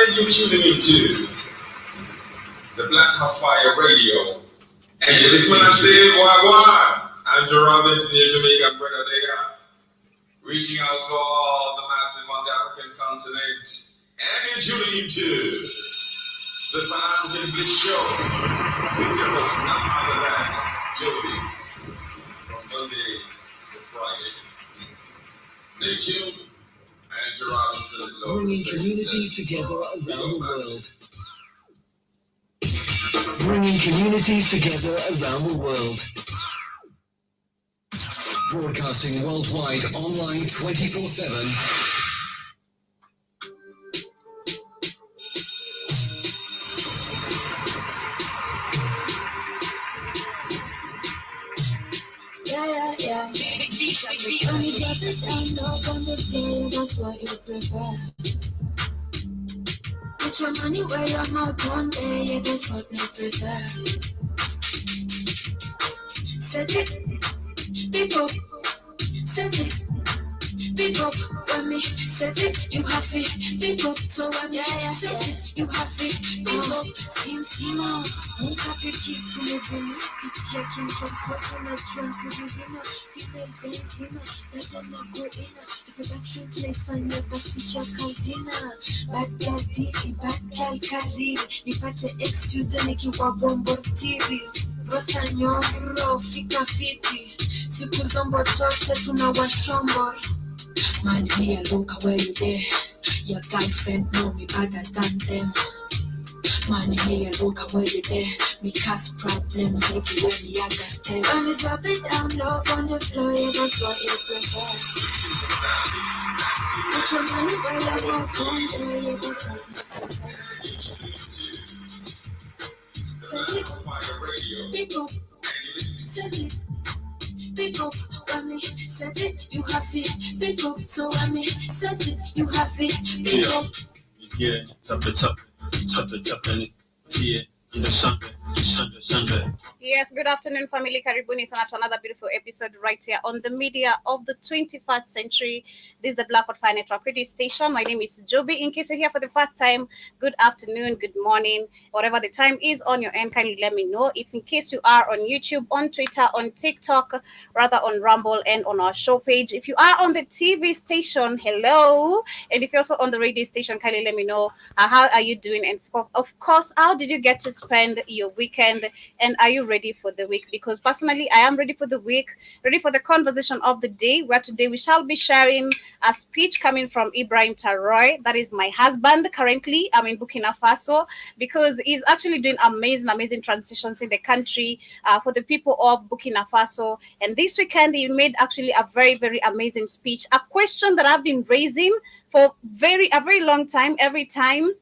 And you're tuning into the Black Hot Fire Radio. And this man I say, Wagwan, Andrew Robinson, your Jamaican brother, they are reaching out to all the masses on the African continent. And you're tuning into the Pan African Bliss Show with your host, none other than Jody, from Monday to Friday. Stay tuned. Bringing communities together around the world. Bringing communities together around the world. Broadcasting worldwide, online 24/7. Yeah. Only drop it down low on the floor, that's what you prefer. Put your money where your mouth one day, yeah, that's what we prefer. Set it, big up, set it, big up. When me set it, you have it, big up. So when me set it, you have it, big up. Sima, won't have the keys to live in it. This cake in from cotton, a drum for the dinner. Female Benzema, that I'm not go in. The production play fun, your backseat your cantina. Bad girl Didi, bad girl Kariri. Nipate excuse the nikiwa bombo tiris. Rosa nyoro, fika fiti. Siku zombo tote tunawashombo. Man, here, look where you there. Your girlfriend know me better than them. Man, here, look where you there. Me cause problems everywhere, me understand. When me drop it down low on the floor, yeah, that's what you prefer. Put your money where you want one day, yeah, that's what you prefer. Set it, pick up, set it, pick up. When me set it, you have it, pick up. So when me set it, you have it, pick up. Yeah, chop it, and it's here. Sunday. Yes, good afternoon, family. Karibuni sana to another beautiful episode right here on the media of the 21st century. This is the Black Hot Fire Network radio station. My name is Joby. In case you're here for the first time, good afternoon, good morning, whatever the time is on your end, kindly let me know. If in case you are on YouTube, on Twitter, on TikTok, rather on Rumble and on our show page. If you are on the TV station, hello. And if you're also on the radio station, kindly let me know how are you doing. And of course, how did you get to spend your weekend, and are you ready for the week? Because personally, I am ready for the week, ready for the conversation of the day, where today we shall be sharing a speech coming from Ibrahim Traore. That is my husband. Currently, I'm in Burkina Faso because he's actually doing amazing transitions in the country for the people of Burkina Faso. And this weekend, he made actually a very amazing speech. A question that I've been raising for a very long time, every time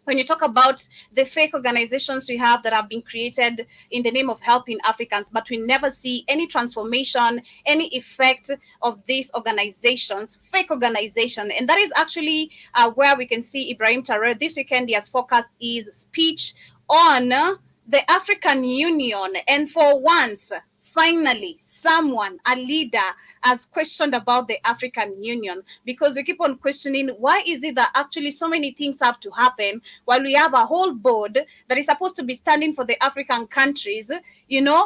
when you talk about the fake organizations we have that have been created in the name of helping Africans, but we never see any transformation, any effect of these organizations, fake organization. And that is actually where we can see Ibrahim Traore this weekend. He has focused his speech on the African Union. And for once, finally, someone, a leader, has questioned about the African Union, because we keep on questioning why is it that actually so many things have to happen while we have a whole board that is supposed to be standing for the African countries,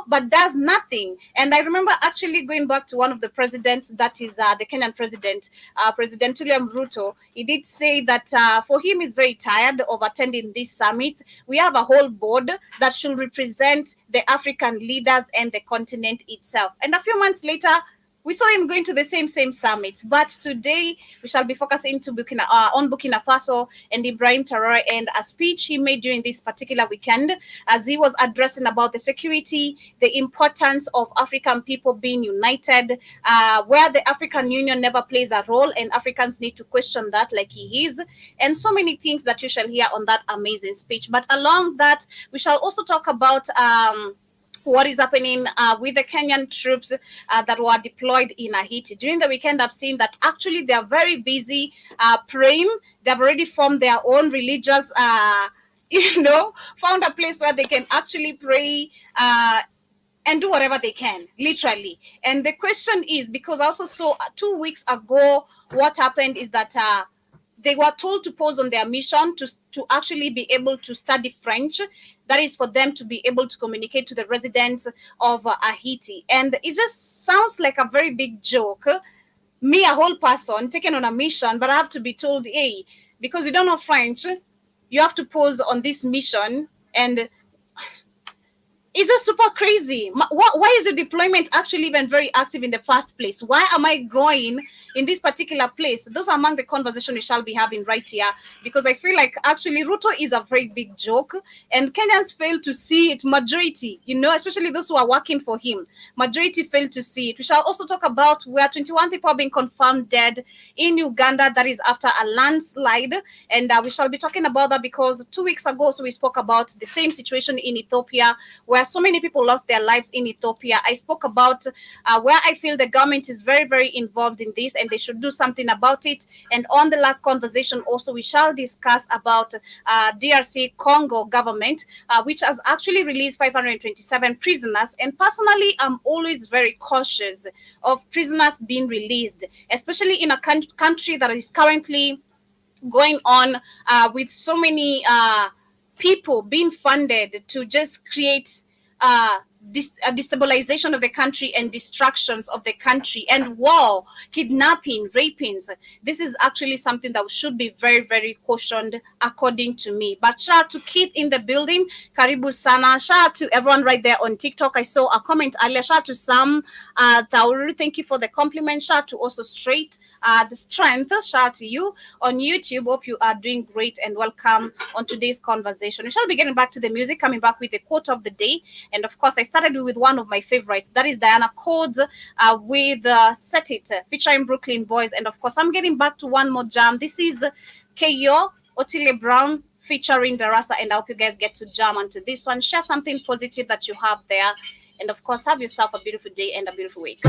but does nothing. And I remember actually going back to one of the presidents, that is the Kenyan president, President William Ruto. He did say that for him, he's very tired of attending this summit. We have a whole board that should represent the African leaders and the continent itself. And a few months later, We saw him going to the same summits, but today we shall be focusing to on Burkina Faso and Ibrahim Traore and a speech he made during this particular weekend as he was addressing about the security, the importance of African people being united, where the African Union never plays a role and Africans need to question that like he is, and so many things that you shall hear on that amazing speech. But along that, we shall also talk about what is happening with the Kenyan troops that were deployed in Haiti. During the weekend, I've seen that actually they are very busy praying. They've already formed their own religious, found a place where they can actually pray and do whatever they can, literally. And the question is, because I also saw 2 weeks ago, what happened is that they were told to pause on their mission to actually be able to study French. That is for them to be able to communicate to the residents of Haiti. And it just sounds like a very big joke. Me, a whole person, taken on a mission, but I have to be told, hey, because you don't know French, you have to pause on this mission. And it's just super crazy. Why is the deployment actually even very active in the first place? Why am I going in this particular place? Those are among the conversation we shall be having right here, because I feel like actually Ruto is a very big joke and Kenyans fail to see it. Majority, especially those who are working for him, majority fail to see it. We shall also talk about where 21 people are being confirmed dead in Uganda. That is after a landslide. And we shall be talking about that because 2 weeks ago, we spoke about the same situation in Ethiopia where so many people lost their lives in Ethiopia. I spoke about where I feel the government is very, very involved in this and they should do something about it. And on the last conversation also, we shall discuss about DRC Congo government, which has actually released 527 prisoners. And personally, I'm always very cautious of prisoners being released, especially in a country that is currently going on with so many people being funded to just create destabilization of the country and distractions of the country and war, kidnapping, rapings. This is actually something that should be very, very cautioned according to me. But shout out to Kid in the building, Karibu Sana. Shout out to everyone right there on TikTok. I saw a comment earlier. Shout out to Sam Traore. Thank you for the compliment. Shout out to also Straight the Strength. Shout out to you on YouTube. Hope you are doing great and welcome on today's conversation. We shall be getting back to the music, coming back with the quote of the day. And of course, I started with one of my favorites. That is Diana Codes with Set It featuring Brooklyn Boys. And of course, I'm getting back to one more jam. This is K.O. Otile Brown featuring Darasa. And I hope you guys get to jam onto this one. Share something positive that you have there. And of course, have yourself a beautiful day and a beautiful week.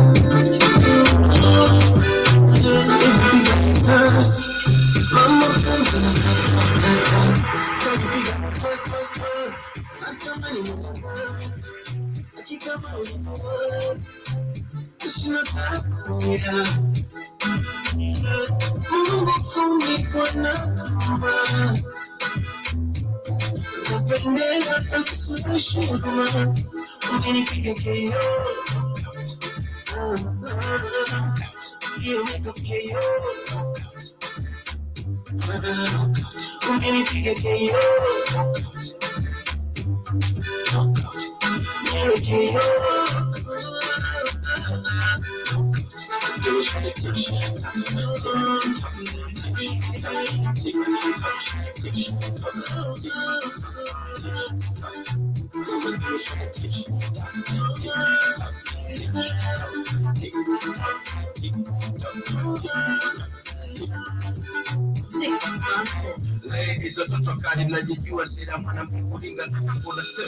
Ladies, watoto kali mnajijua, sera mwanamke kulinga takapona step.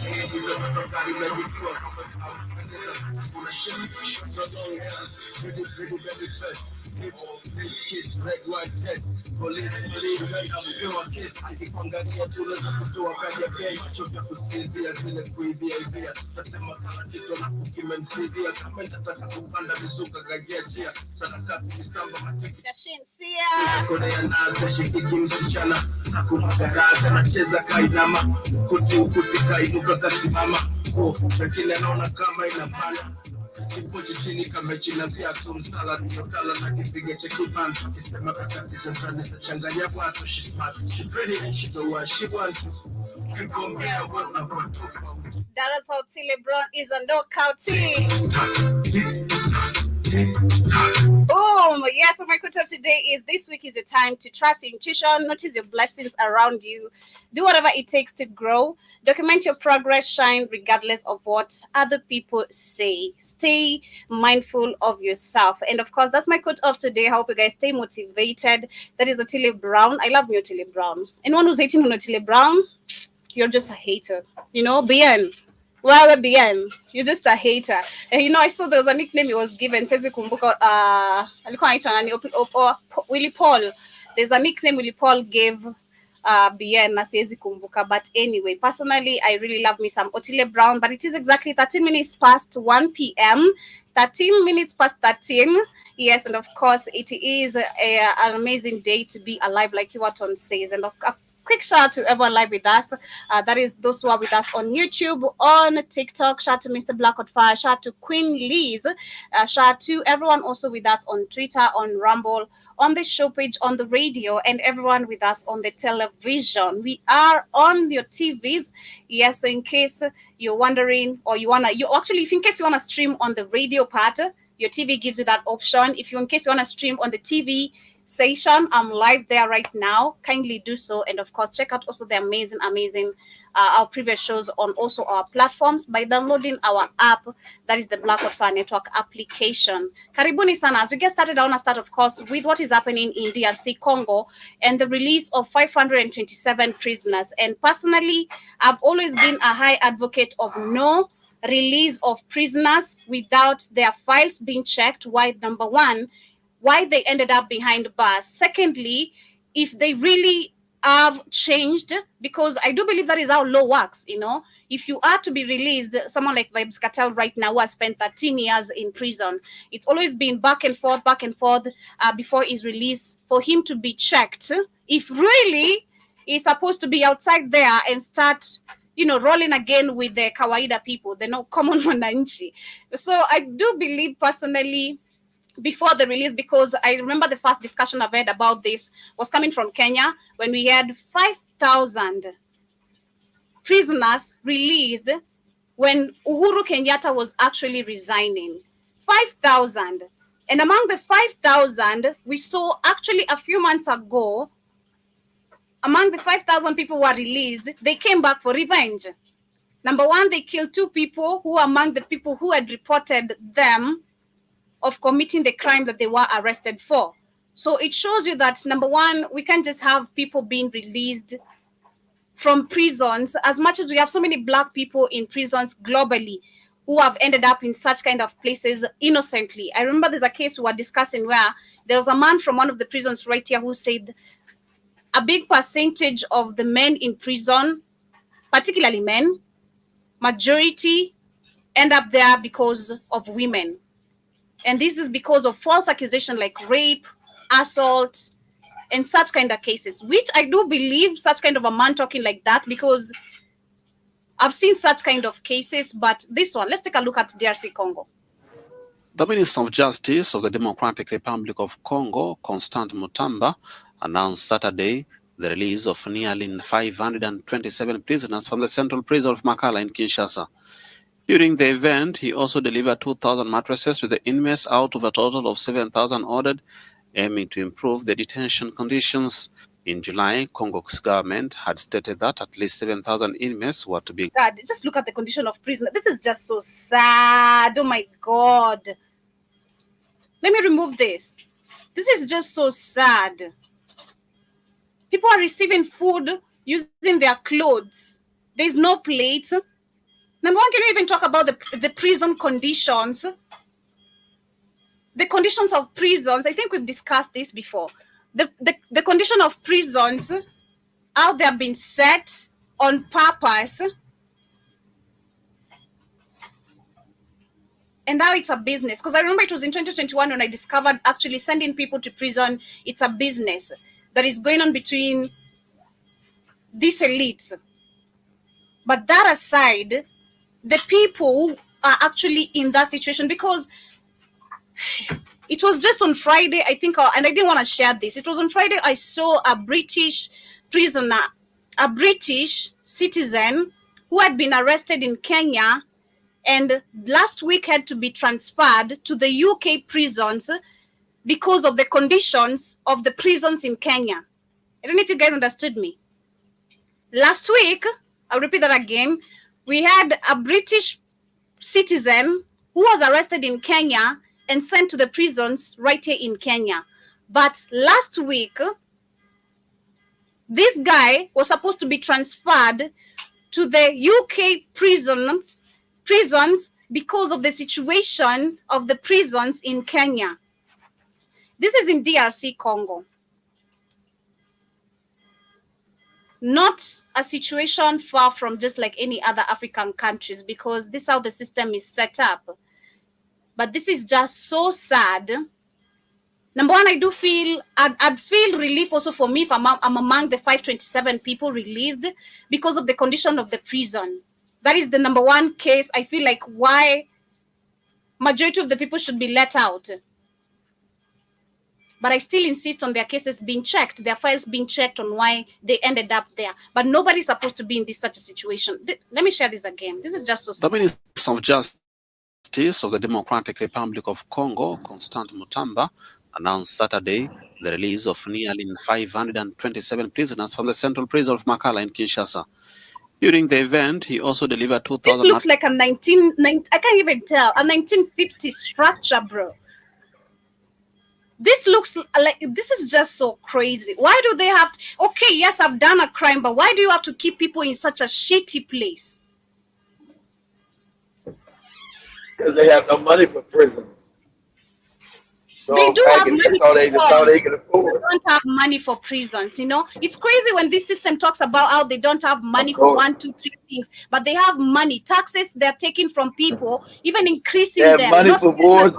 Ladies, watoto kali mnajijua, kuna shit, pretty first. Let's kiss, red, white, test. Police, amepewa kiss. Akikuangalia tunaweza kutoa kaja pia macho vya kusinzia, zile kuibia ibia. Tasema kama kitu na kukimemsaidia, kama nitataka kupanda mizuka gajia njia. Sana kasi kisamba matiki. Korea naze shikiki msichana. Takumagaraza nacheza kainama. Kuti kainuka kasimama. Lakini anaona kama inapana. Kipochi chini kama china viatu msala niyokala na kipiga cha kibanda. Kisema kakatiza sana tachanganya watu. She's smart, she pretty and she know what she wants. You compare what na kwa tofauti. That is how Otile Brown is a knockout team. Boom! Yes, so my quote of today is this week is a time to trust your intuition, notice your blessings around you, do whatever it takes to grow, document your progress, shine regardless of what other people say. Stay mindful of yourself. And of course, that's my quote of today. I hope you guys stay motivated. That is Otile Brown. I love me Otile Brown. Anyone who's hating on Otile Brown, you're just a hater. You know, BN. Well, BN, you're just a hater. And you know, I saw there was a nickname he was given. Says kumbuka, alikuwa anaitwa nani? Willie Paul. There's a nickname Willie Paul gave BN na siwezi kumbuka. But anyway, personally, I really love me some Otile Brown. But it is exactly 13 minutes past 1 p.m. 13 minutes past 13. Yes, and of course, it is an amazing day to be alive, like Iwaton says. And quick shout out to everyone live with us. That is those who are with us on YouTube, on TikTok. Shout out to Mr. Blackwoodfire. Shout out to Queen Liz. Shout out to everyone also with us on Twitter, on Rumble, on the show page, on the radio, and everyone with us on the television. We are on your TVs. Yes, so in case you're wondering, or if in case you wanna stream on the radio part, your TV gives you that option. If you, in case you wanna stream on the TV station, I'm live there right now. Kindly do so, and of course check out also the amazing our previous shows on also our platforms by downloading our app, that is the Blackwood Fire Network application. Karibuni sana. As we get started, I want to start of course with what is happening in DRC Congo and the release of 527 prisoners. And personally, I've always been a high advocate of no release of prisoners without their files being checked. Why? Number one, why they ended up behind bars. Secondly, if they really have changed, because I do believe that is how law works, you know. If you are to be released, someone like Vibes Cartel right now who has spent 13 years in prison, it's always been back and forth before his release, for him to be checked if really he's supposed to be outside there and start, you know, rolling again with the kawaida people, the no common wananchi. So I do believe personally, before the release, because I remember the first discussion I've had about this was coming from Kenya when we had 5,000 prisoners released when Uhuru Kenyatta was actually resigning. 5,000. And among the 5,000, we saw actually a few months ago, among the 5,000 people who were released, they came back for revenge. Number one, they killed 2 people who were among the people who had reported them of committing the crime that they were arrested for. So it shows you that, number one, we can't just have people being released from prisons, as much as we have so many Black people in prisons globally who have ended up in such kind of places innocently. I remember there's a case we were discussing where there was a man from one of the prisons right here who said a big percentage of the men in prison, particularly men, majority end up there because of women. And this is because of false accusation like rape, assault, and such kind of cases, which I do believe such kind of a man talking like that, because I've seen such kind of cases. But this one, let's take a look at DRC Congo. The Minister of Justice of the Democratic Republic of Congo, Constant Mutamba, announced Saturday the release of nearly 527 prisoners from the central prison of Makala in Kinshasa. During the event, he also delivered 2,000 mattresses to the inmates out of a total of 7,000 ordered, aiming to improve the detention conditions. In July, Congo's government had stated that at least 7,000 inmates were to be... God, just look at the condition of prisoners. This is just so sad. Oh my God. Let me remove this. This is just so sad. People are receiving food using their clothes. There's no plates. Number one, can we even talk about the prison conditions? The conditions of prisons, I think we've discussed this before. The condition of prisons, how they have been set on purpose, and now it's a business. Because I remember it was in 2021 when I discovered actually sending people to prison, it's a business that is going on between these elites. But that aside, the people are actually in that situation, because it was just on Friday, I think, and I didn't want to share this. It was on Friday I saw a British prisoner, a British citizen who had been arrested in Kenya and last week had to be transferred to the UK prisons because of the conditions of the prisons in Kenya. I don't know if you guys understood me. Last week, I'll repeat that again, we had a British citizen who was arrested in Kenya and sent to the prisons right here in Kenya. But last week, this guy was supposed to be transferred to the UK prisons because of the situation of the prisons in Kenya. This is in DRC Congo. Not a situation far from just like any other African countries, because this is how the system is set up. But this is just so sad. Number one, I do feel, I'd feel relief also for me if I'm among the 527 people released because of the condition of the prison. That is the number one case I feel like why majority of the people should be let out. But I still insist on their cases being checked, their files being checked on why they ended up there. But nobody's supposed to be in such a situation. Let me share this again. This is just so sad. The Minister of Justice of the Democratic Republic of Congo, Constant Mutamba, announced Saturday the release of nearly 527 prisoners from the central prison of Makala in Kinshasa. During the event, he also delivered 2,000... This looks like a I can't even tell, a 1950s structure, bro. This looks like, this is just so crazy. Why do they have to, okay, yes, I've done a crime, but why do you have to keep people in such a shitty place? Because they have no money for prisons. So they do have money that's all they can afford. They don't have money for prisons, you know. It's crazy when this system talks about how they don't have money for 1, 2, 3 things, but they have money. Taxes they're taking from people, even increasing them. They have money for wars.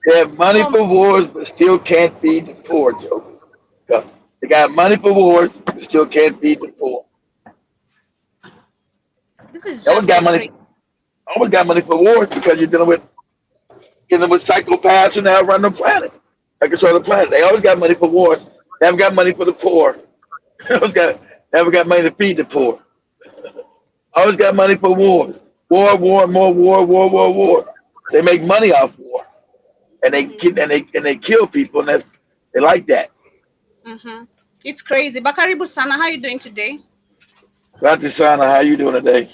They have money for wars, but still can't feed the poor, Joe. They got money for wars, but still can't feed the poor. This is always got money. Always got money for wars because you're dealing with psychopaths who now run the planet. They control the planet. They always got money for wars. They haven't got money for the poor. They haven't got money to feed the poor. Always got money for wars. War, more war. They make money off war, and they kill people, and they like that. It's crazy. Bakaribu Sana, how are you doing today? Rati Sana, how you doing today?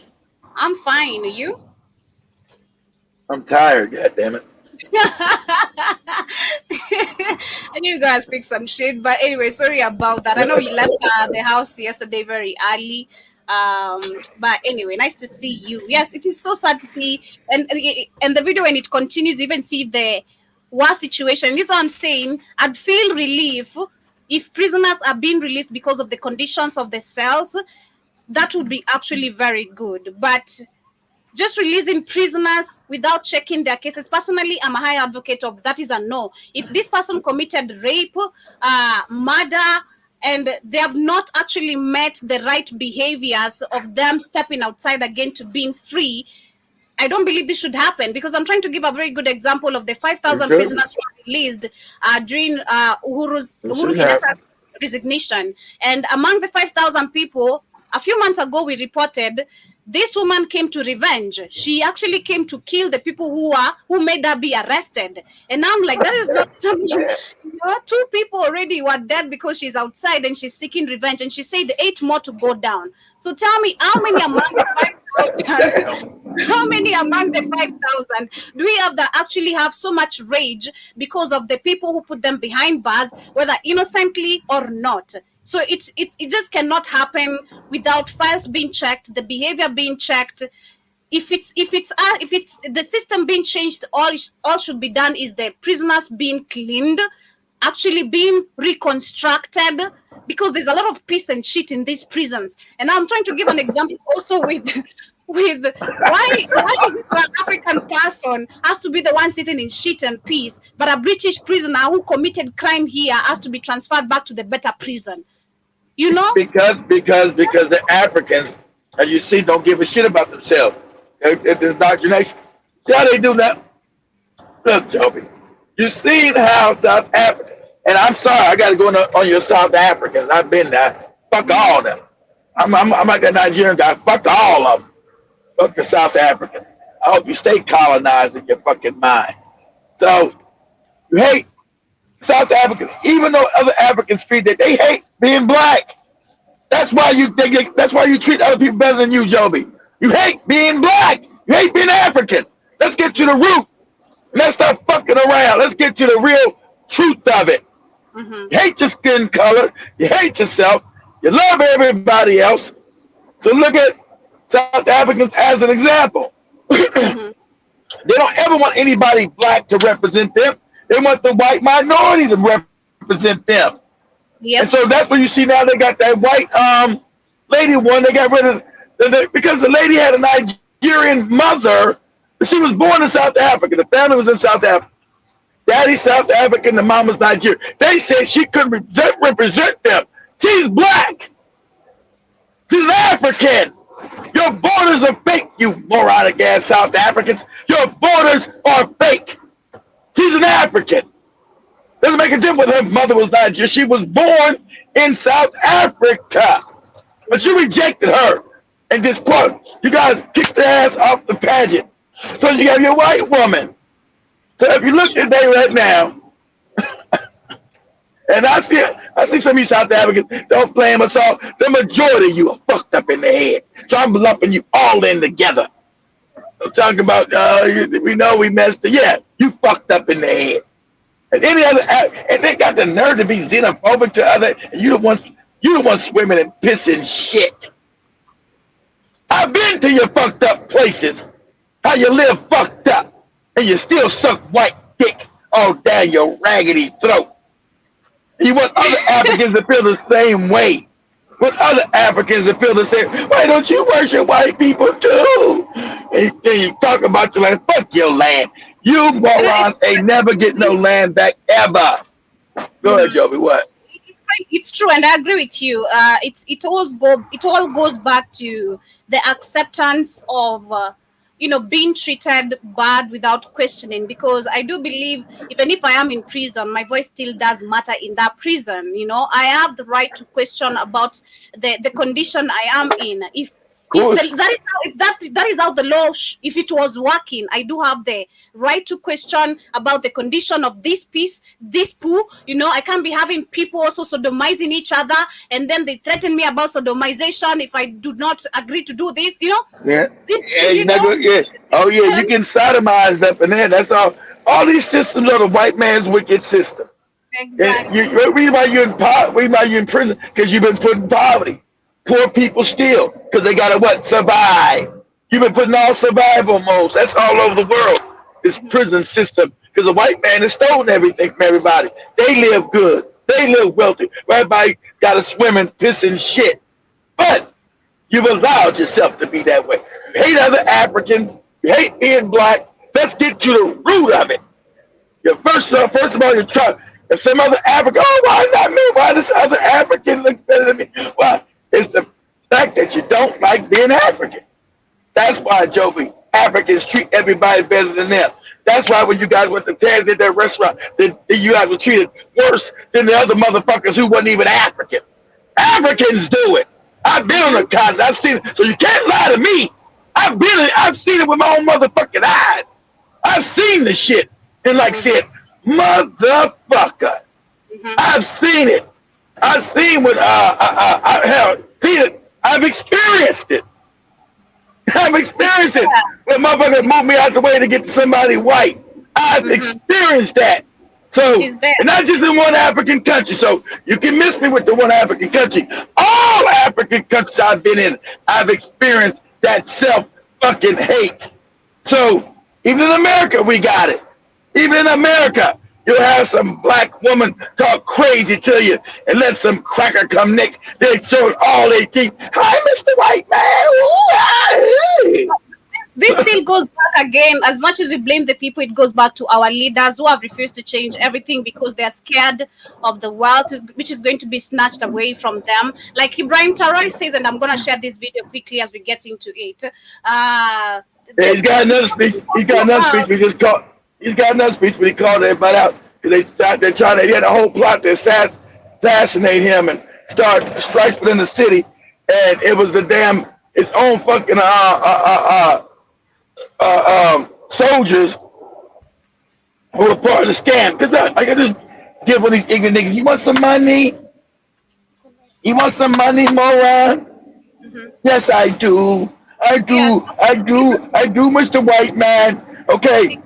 I'm fine. Are you? I'm tired. God damn it. I knew you guys speak some shit, but anyway, sorry about that. I know you left the house yesterday very early. But anyway, nice to see you. Yes, it is so sad to see, and the video when it continues, you even see the war situation. This is what I'm saying. I'd feel relief if prisoners are being released because of the conditions of the cells. That would be actually very good. But just releasing prisoners without checking their cases, personally, I'm a high advocate of that is a no. If this person committed rape, murder, and they have not actually met the right behaviors of them stepping outside again to being free, I don't believe this should happen, because I'm trying to give a very good example of the 5,000 prisoners who were released during Uhuru Kenyatta's resignation. And among the 5,000 people, a few months ago, we reported this woman came to revenge. She actually came to kill the people who made her be arrested. And I'm like, that is not something. You know, 2 people already were dead because she's outside and she's seeking revenge. And she said 8 more to go down. So tell me, how many among the 5,000? How many among the 5,000 do we have that actually have so much rage because of the people who put them behind bars, whether innocently or not? So it just cannot happen without files being checked, the behavior being checked. If it's the system being changed, all should be done is the prisoners being cleaned, actually being reconstructed, because there's a lot of piss and shit in these prisons. And I'm trying to give an example also with why is it an African person has to be the one sitting in shit and peace, but a British prisoner who committed crime here has to be transferred back to the better prison? You know? Because the Africans, as you see, don't give a shit about themselves. It's indoctrination. See how they do that? Look, Joby, you seen how South Africa, and I'm sorry, I got to go on your South Africans. I've been there. Fuck all of them. I'm like that Nigerian guy. Fuck all of them. Fuck the South Africans. I hope you stay colonized in your fucking mind. So you hate South Africans, even though other Africans treat that they hate being black. That's why you treat other people better than you, Joby. You hate being black. You hate being African. Let's get to the root. Let's stop fucking around. Let's get to the real truth of it. You hate your skin color. You hate yourself. You love everybody else. So look at South Africans as an example. They don't ever want anybody black to represent them. They want the white minority to represent them. Yep. And so that's what you see now. They got that white lady one. They got rid of because the lady had a Nigerian mother. She was born in South Africa. The family was in South Africa. Daddy's South African, the mama's Nigerian. They said she couldn't represent them. She's black. She's African. Your borders are fake, you moronic ass South Africans. Your borders are fake. She's an African. Doesn't make a difference whether her mother was Nigerian. She was born in South Africa. But you rejected her. And this quote, you guys kicked the ass off the pageant. So you have your white woman. So if you look today right now, and I see some of you South Africans, don't blame us all. The majority of you are fucked up in the head. So I'm lumping you all in together. I'm talking about, we know we messed it. Yeah, you fucked up in the head. And any other, and they got the nerve to be xenophobic to other, and you the one swimming and pissing shit. I've been to your fucked up places. How you live fucked up, and you still suck white dick all down your raggedy throat. And you want other Africans to feel the same way. Want other Africans to feel the same. Why don't you worship white people too? And you talk about your land. Fuck your land. You morons ain't never get no land back ever. Go ahead, Joby. What? It's true, and I agree with you. It all goes back to the acceptance of being treated bad without questioning. Because I do believe, even if I am in prison, my voice still does matter in that prison. I have the right to question about the condition I am in. That is how the law, if it was working, I do have the right to question about the condition of this poo. I can't be having people also sodomizing each other, and then they threaten me about sodomization if I do not agree to do this. Yeah. Yeah. Oh yeah, you can sodomize up in there. That's all. All these systems are the white man's wicked systems. Exactly. Reason why you're in prison, because you've been put in poverty. Poor people still, because they gotta survive. You've been putting all survival modes. That's all over the world. This prison system, because the white man has stolen everything from everybody. They live good. They live wealthy. Everybody gotta swim and piss and shit. But you've allowed yourself to be that way. You hate other Africans. You hate being black. Let's get to the root of it. First of all, you try. If some other African, why not me? Why does other African look better than me? Why? It's the fact that you don't like being African. That's why, Joby, Africans treat everybody better than them. That's why when you guys went to Taz at that restaurant, you guys were treated worse than the other motherfuckers who wasn't even African. Africans do it. I've been on the continent. I've seen it. So you can't lie to me. I've seen it with my own motherfucking eyes. I've seen the shit. And said, motherfucker. I've seen it. I've seen what seen it. I've experienced it. I've experienced it. When motherfuckers moved me out the way to get to somebody white. I've experienced that. So, and not just in one African country. So you can miss me with the one African country. All African countries I've been in, I've experienced that self-fucking hate. So even in America, we got it. Even in America, you'll have some black woman talk crazy to you and let some cracker come next. They show all their teeth. Hi, Mr. White Man. Ooh, this still goes back again. As much as we blame the people, it goes back to our leaders who have refused to change everything because they're scared of the wealth which is going to be snatched away from them. Like Ibrahim Traore says, and I'm going to share this video quickly as we get into it. He's got another speech. He's got another speech, but he called everybody out. They had a whole plot to assassinate him and start strikes within the city. And it was his own fucking soldiers who were part of the scam. Because I can just give one of these ignorant niggas, you want some money? You want some money, moron? Yes, I do. Yes. I do, Mr. White Man. Okay,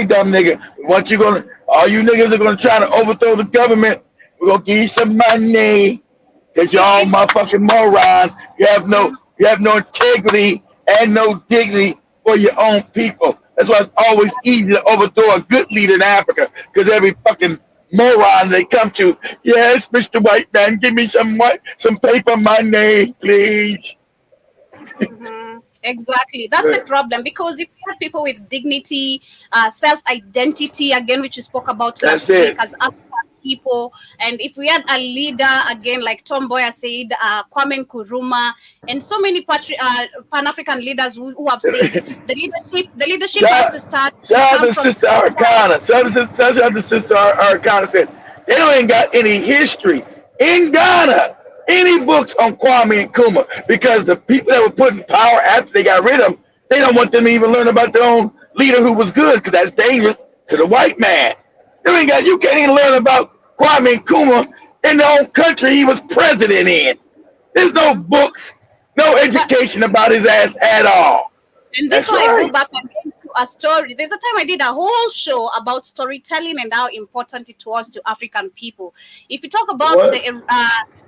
dumb nigga. All you niggas are gonna try to overthrow the government. We're gonna give you some money. Cause you're all motherfucking morons. You have no integrity and no dignity for your own people. That's why it's always easy to overthrow a good leader in Africa. Cause every fucking moron they come to, yes, Mr. White Man, give me some paper money, please. Exactly. That's the problem. Because if you have people with dignity, self-identity, again, which we spoke about last week as African people, and if we had a leader, again, like Tom Boya said, Kwame Nkrumah, and so many Pan-African leaders who have said the leadership has to start. Shout out to Sister Arcana. Shout out to Sister Arcana said, they don't even got any history in Ghana. Any books on Kwame Nkrumah, because the people that were put in power after they got rid of him, they don't want them to even learn about their own leader who was good, because that's dangerous to the white man. You can't even learn about Kwame Nkrumah in their own country he was president in. There's no books, no education about his ass at all. And this why I go back again to a story. There's a time I did a whole show about storytelling and how important it was to African people. If you talk about the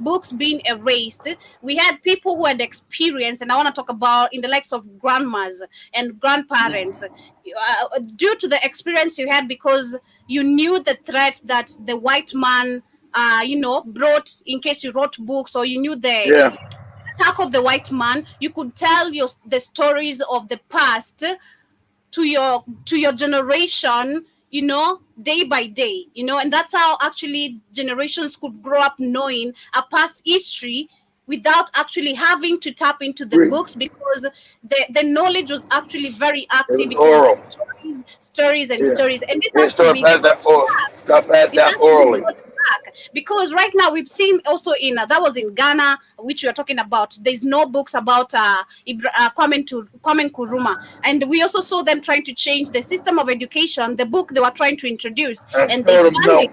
books being erased, we had people who had experience, and I want to talk about in the likes of grandmas and grandparents, due to the experience you had, because you knew the threat that the white man, brought in case you wrote books, or you knew the attack of the white man. You could tell the stories of the past to your generation, day by day, and that's how actually generations could grow up knowing a past history without actually having to tap into the books, because the knowledge was actually very active. It was stories, and this has to be orally. Because right now we've seen also that was in Ghana, which we are talking about. There's no books about Kwame Nkrumah, and we also saw them trying to change the system of education, the book they were trying to introduce, and they banned it.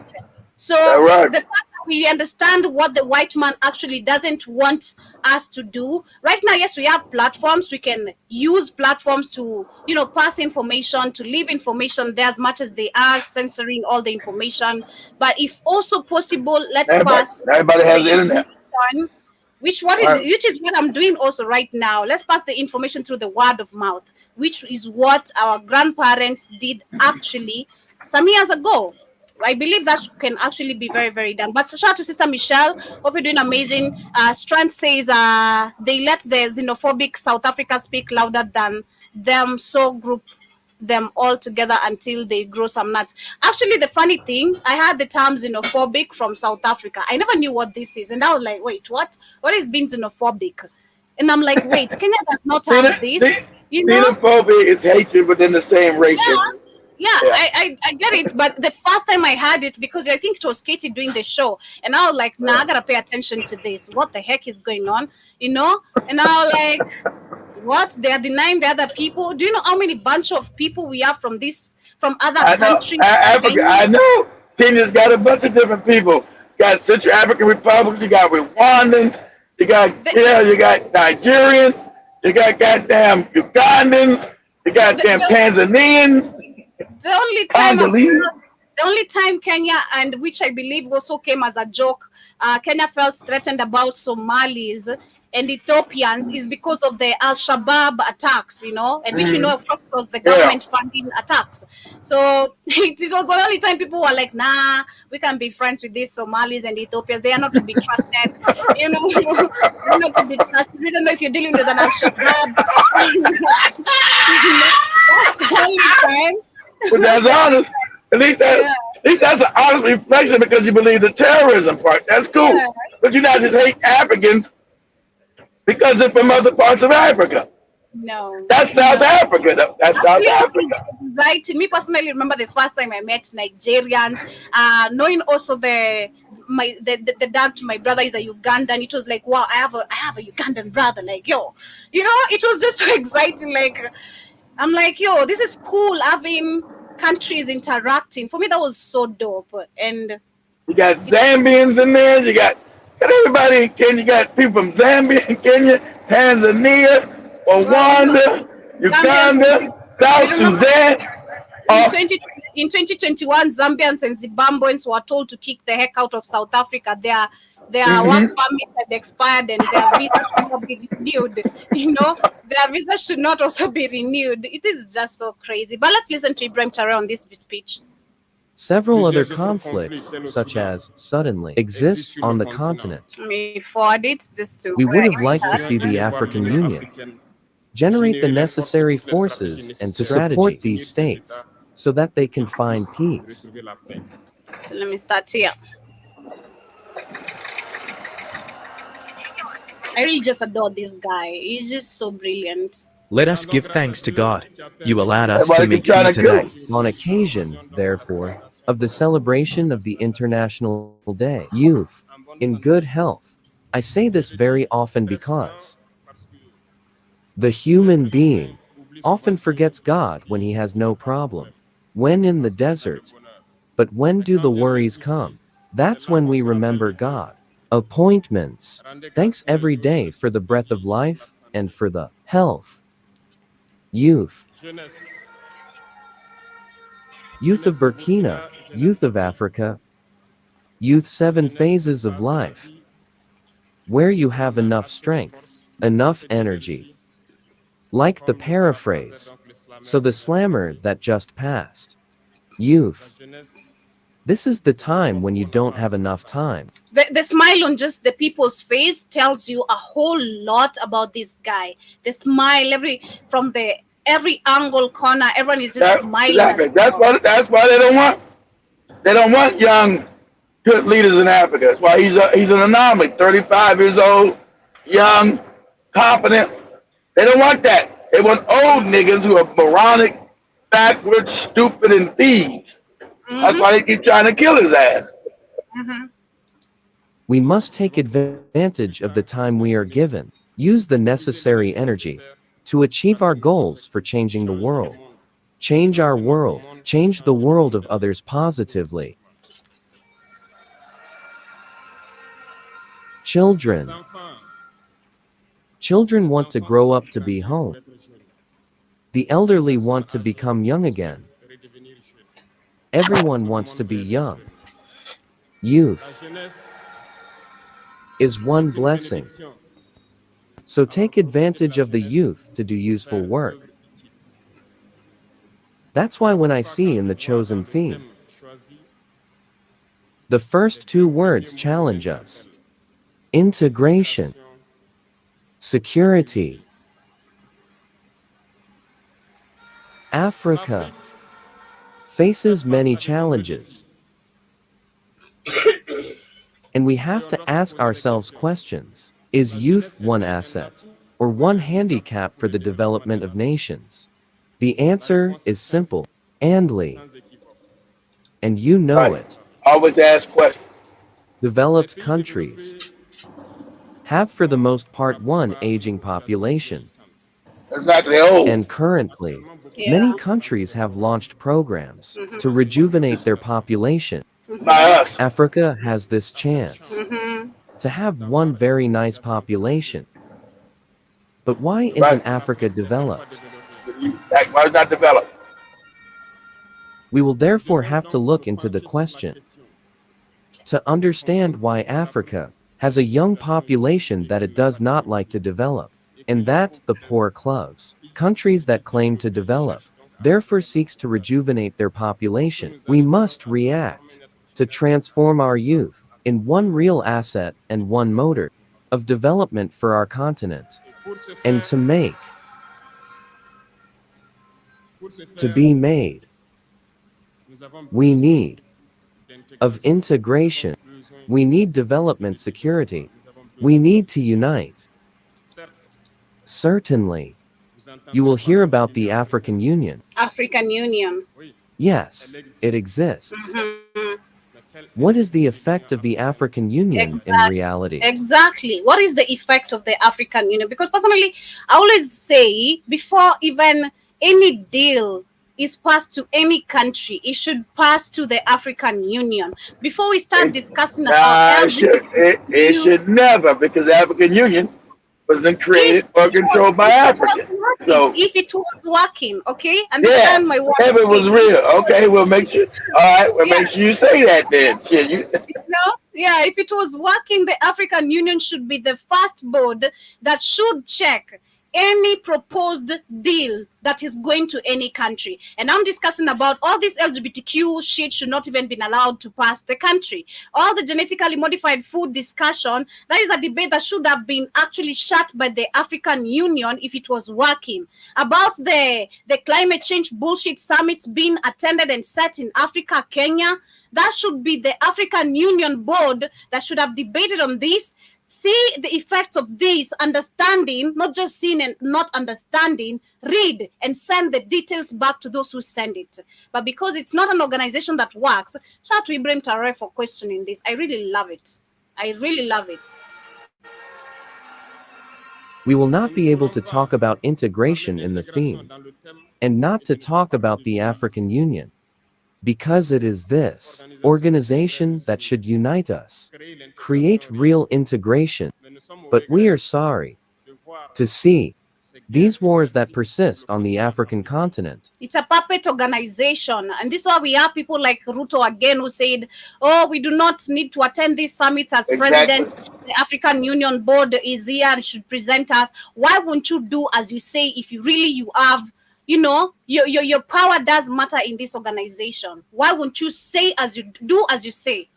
So the fact that we understand what the white man actually doesn't want us to do right now. Yes, we have platforms. We can use platforms to, pass information, to leave information there as much as they are censoring all the information. But if also possible, let's pass. Everybody has the internet. Which is what I'm doing also right now. Let's pass the information through the word of mouth, which is what our grandparents did actually some years ago. I believe that can actually be very, very done. But shout out to Sister Michelle. Hope you're doing amazing. Strand says they let the xenophobic South Africa speak louder than them, so group them all together until they grow some nuts. Actually, the funny thing, I heard the term xenophobic from South Africa. I never knew what this is. And I was like, wait, what? What is being xenophobic? And I'm like, wait, Kenya does not have this. Xenophobia is hatred within the same racism. Yeah, I get it, but the first time I heard it, because I think it was Katie doing the show, and I was like, I gotta pay attention to this. What the heck is going on? And I was like, what? They are denying the other people. Do you know how many bunch of people we have from other countries? Africa, I know. Kenya's got a bunch of different people. You got Central African Republics, you got Rwandans, you got Nigerians, you got goddamn Ugandans, you got goddamn Tanzanians. The only time Kenya, and which I believe also came as a joke, Kenya felt threatened about Somalis and Ethiopians is because of the Al-Shabaab attacks, and which of course was the government funding attacks. So it was the only time people were like, nah, we can be friends with these Somalis and Ethiopians. They are not to be trusted. They're not to be trusted. We don't know if you're dealing with an Al-Shabaab. That's the only time. But that's honest. At least that's an honest reflection, because you believe the terrorism part. That's cool. Yeah. But you not just hate Africans because they're from other parts of Africa. No. That's South Africa. That's South Africa. Exciting. Me personally remember the first time I met Nigerians, knowing also the dad to my brother is a Ugandan. It was like, wow, I have a Ugandan brother. Like, yo, it was just so exciting. Like, I'm like, yo, this is cool having countries interacting. For me, that was so dope. And You got Zambians in there. You got everybody in Kenya. You got people from Zambia, Kenya, Tanzania, Rwanda, Uganda, South Sudan. in 2021, Zambians and Zimbabweans were told to kick the heck out of South Africa. Their work permit had expired and their visa should not be renewed. Their visa should not also be renewed. It is just so crazy. But let's listen to Ibrahim Traore on this speech. Several other conflicts, such as suddenly, exist on the continent. We forward it just to. We would have liked to see the African Union generate the necessary forces and to support these states so that they can find peace. Let me start here. I really just adore this guy. He's just so brilliant. Let us give thanks to God. You allowed us to meet here today. On occasion, therefore, of the celebration of the International Day, Youth, in good health. I say this very often because the human being often forgets God when he has no problem, when in the desert. But when do the worries come? That's when we remember God. Appointments. Thanks every day for the breath of life and for the health. Youth. Youth of Burkina, youth of Africa. Youth 7 phases of life. Where you have enough strength, enough energy. Like the paraphrase. So the slammer that just passed. Youth. This is the time when you don't have enough time. The smile on just the people's face tells you a whole lot about this guy. The smile, from every angle, corner, everyone is just smiling. Exactly. That's why they don't want young, good leaders in Africa. That's why he's an anomaly. 35 years old, young, competent. They don't want that. They want old niggas who are moronic, backward, stupid, and thieves. That's why they keep trying to kill his ass. We must take advantage of the time we are given, use the necessary energy to achieve our goals for changing the world. Change our world, change the world of others positively. Children. Children want to grow up to be home. The elderly want to become young again. Everyone wants to be young. Youth is one blessing. So take advantage of the youth to do useful work. That's why when I see in the chosen theme, the first 2 words challenge us. Integration, security. Africa faces many challenges. And we have to ask ourselves questions. Is youth one asset or one handicap for the development of nations? The answer is simple, and you know it. Always ask questions. Developed countries have for the most part one aging population. Exactly old. And currently, many countries have launched programs to rejuvenate their population. Africa has this chance to have one very nice population. But why isn't Africa developed? Why is not developed? We will therefore have to look into the question to understand why Africa has a young population that it does not like to develop, and that the poor clubs, countries that claim to develop, therefore seeks to rejuvenate their population. We must react to transform our youth in one real asset and one motor of development for our continent. And to be made, we need of integration. We need development security. We need to unite. Certainly, you will hear about the African Union. African Union. Yes, it exists. What is the effect of the African Union in reality? Exactly. What is the effect of the African Union? Because personally, I always say, before even any deal is passed to any country, it should pass to the African Union before we start discussing about It should never, because the African Union wasn't created or controlled by Africans. So if it was working, okay, understand my words. If it was real, okay, we'll make sure. All right, we'll make sure you say that then. Shit, you. If it was working, the African Union should be the first board that should check any proposed deal that is going to any country. And I'm discussing about all this LGBTQ shit should not even been allowed to pass the country. All the genetically modified food discussion, that is a debate that should have been actually shut by the African Union if it was working. About the climate change bullshit summits being attended and set in Africa, Kenya, that should be the African Union board that should have debated on this, see the effects of this, understanding, not just seeing and not understanding, read and send the details back to those who send it. But because it's not an organization that works, shout out to Ibrahim Traore for questioning this. I really love it. I really love it. We will not be able to talk about integration in the theme, and not to talk about the African Union, because it is this organization that should unite us, create real integration. But we are sorry to see these wars that persist on the African continent. It's a puppet organization. And this is why we have people like Ruto again who said, oh, we do not need to attend these summits as president. The African Union board is here and should present us. Why won't you do as you say if you have, your power does matter in this organization? Why won't you say as you do as you say?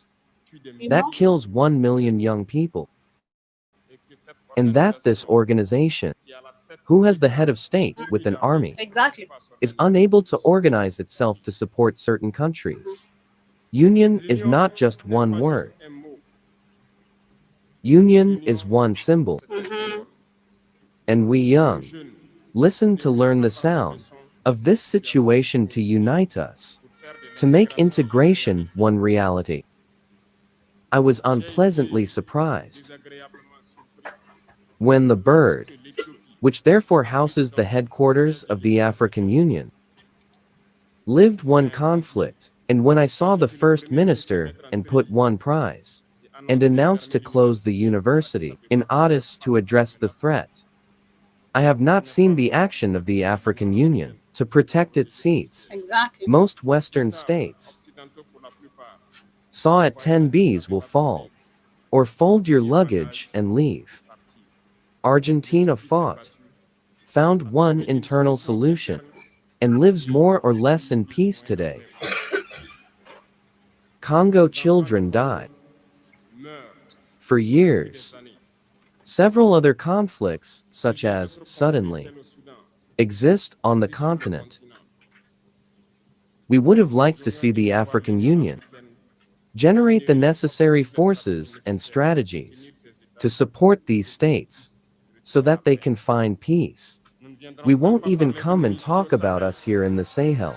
That kills 1 million young people. And that this organization, who has the head of state with an army, is unable to organize itself to support certain countries. Union is not just one word. Union is one symbol. And we young listen to learn the sound of this situation to unite us, to make integration one reality. I was unpleasantly surprised when the bird, which therefore houses the headquarters of the African Union, lived one conflict, and when I saw the first minister and put one prize, and announced to close the university in Addis to address the threat. I have not seen the action of the African Union to protect its seats. Most Western states saw at 10 Bs will fall, or fold your luggage and leave. Argentina fought, found one internal solution, and lives more or less in peace today. Congo children died. For years, several other conflicts, such as suddenly, exist on the continent. We would have liked to see the African Union generate the necessary forces and strategies to support these states so that they can find peace. We won't even come and talk about us here in the Sahel.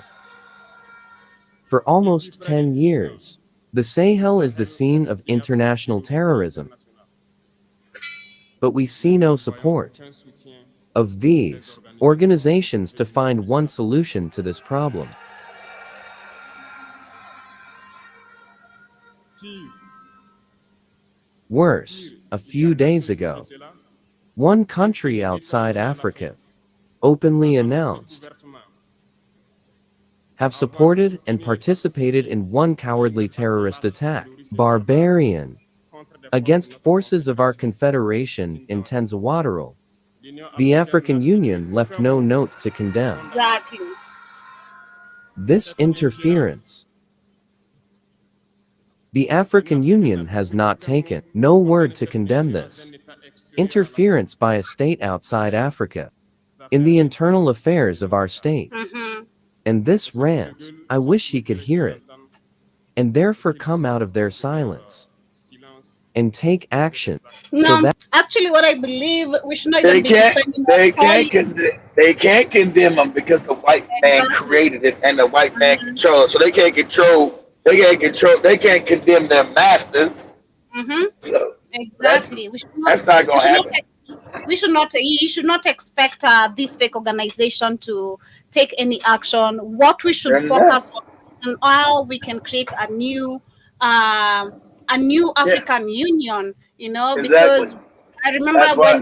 For almost 10 years, the Sahel is the scene of international terrorism. But we see no support of these organizations to find one solution to this problem. Worse, a few days ago, one country outside Africa openly announced have supported and participated in one cowardly terrorist attack, barbarian, against forces of our confederation in Tanzania. The African Union left no note to condemn this interference. The African Union has not taken no word to condemn this interference by a state outside Africa in the internal affairs of our states. And this rant, I wish he could hear it, and therefore come out of their silence and take action. No, actually what I believe, we should not even they can't condemn them because the white man created it and the white man controls it. So they can't condemn their masters. So exactly. That's not going to happen. You should not expect this fake organization to take any action, what we should And focus on, and how we can create a new yeah, African Union, exactly. because I remember That's why.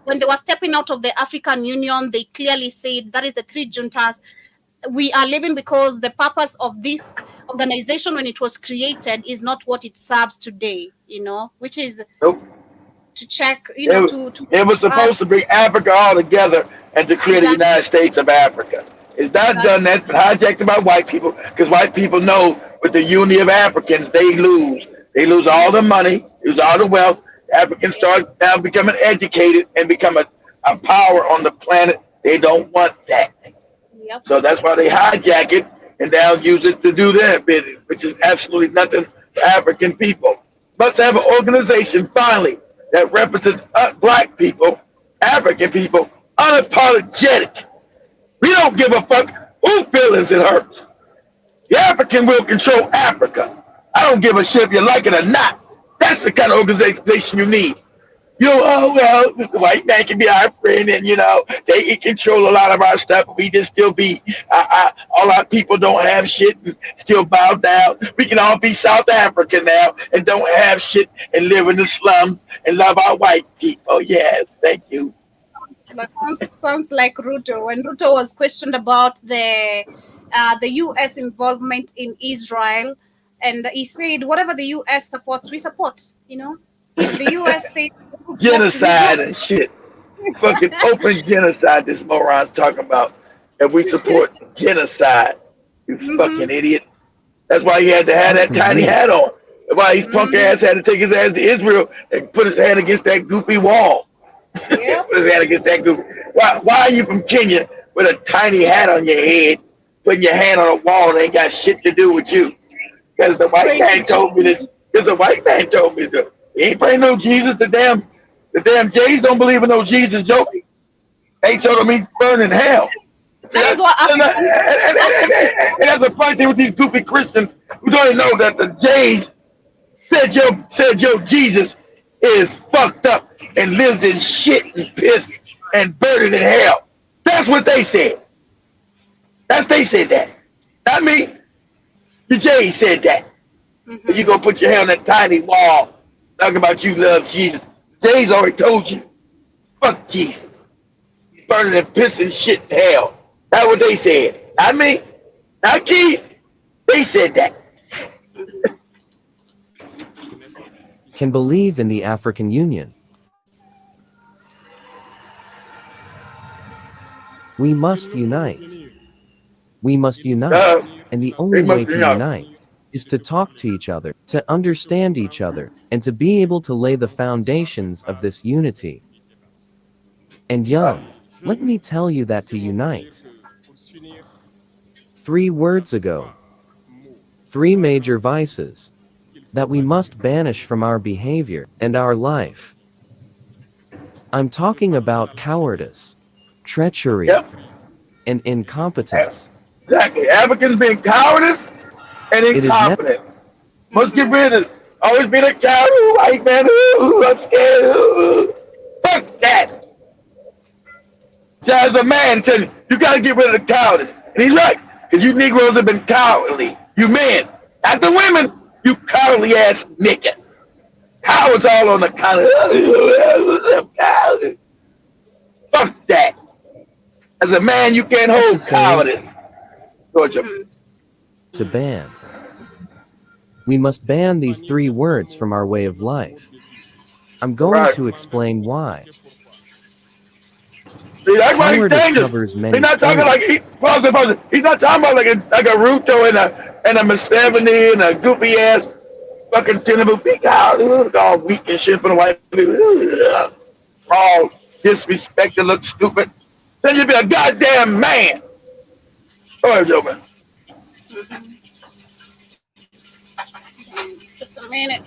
when they were stepping out of the African Union, they clearly said that is the three juntas. We are living because the purpose of this organization when it was created is not what it serves today, which is Nope. to check, It was to add. supposed to bring Africa all together and to create a Exactly. United States of Africa. It's not Exactly. done. That's been hijacked by white people because white people know with the unity of Africans, they lose. They lose all the money, lose all the wealth. Africans start now becoming educated and become a power on the planet. They don't want that. Yep. So that's why they hijack it and now use it to do their bidding, which is absolutely nothing for African people. Must have an organization finally that represents black people, African people, unapologetic. We don't give a fuck who feelings it hurts. The African will control Africa. I don't give a shit if you like it or not. That's the kind of organization you need. Oh, well, the white man can be our friend and, they can control a lot of our stuff. We just still be, all our people don't have shit and still bow down. We can all be South Africa now and don't have shit and live in the slums and love our white people. Yes, thank you. That sounds like Ruto. When Ruto was questioned about the U.S. involvement in Israel, and he said, whatever the U.S. supports, we support. If the U.S. says Genocide and shit. Fucking open genocide this moron's talking about. And we support genocide. You fucking idiot. That's why he had to have that tiny hat on. That's why his punk ass had to take his ass to Israel and put his hand against that goopy wall. Yep. Put his hand against that goopy. Why are you from Kenya with a tiny hat on your head, putting your hand on a wall that ain't got shit to do with you? Because the white man told me that. Because the white man told me that. He ain't praying no Jesus. The damn Jays don't believe in no Jesus, joking. They told him he's burning hell. That is what Africans. And that's a funny thing with these goofy Christians who don't even know that the Jays said your Jesus is fucked up and lives in shit and piss and burning in hell. That's what they said. They said that. Not me. The Jays said that. You gonna put your hand on that tiny wall talking about you love Jesus. Jays already told you. Fuck Jesus. He's burning and pissing shit in hell. That's what they said. Not me. Not Keith. They said that. Can believe in the African Union. We must unite. We must unite. And the only way to unite is to talk to each other, to understand each other, and to be able to lay the foundations of this unity. And young, let me tell you that to unite. 3 words ago, 3 major vices that we must banish from our behavior and our life. I'm talking about cowardice, treachery, and incompetence. Exactly. Africans being cowardice and incompetent. Must get rid of always being a coward. Ooh, white man. Ooh, I'm scared. Ooh. Fuck that. So as a man, telling you got to get rid of the cowardice. And he's right. Because you Negroes have been cowardly. You men. Not the women. You cowardly ass niggas. Cowards all on the counter. Fuck that. As a man, you can't hold cowardice. Georgia. To ban. We must ban these 3 words from our way of life. I'm going to explain why. See, that's why he's Cowardice dangerous. covers many He's not talking like he's not talking about like a Ruto and a Museveni and a goofy ass fucking Tinubu. Be coward, all weak and shit for the white people. All disrespected, look stupid. Then you be a goddamn man. Go ahead, Joe, man. Just a minute.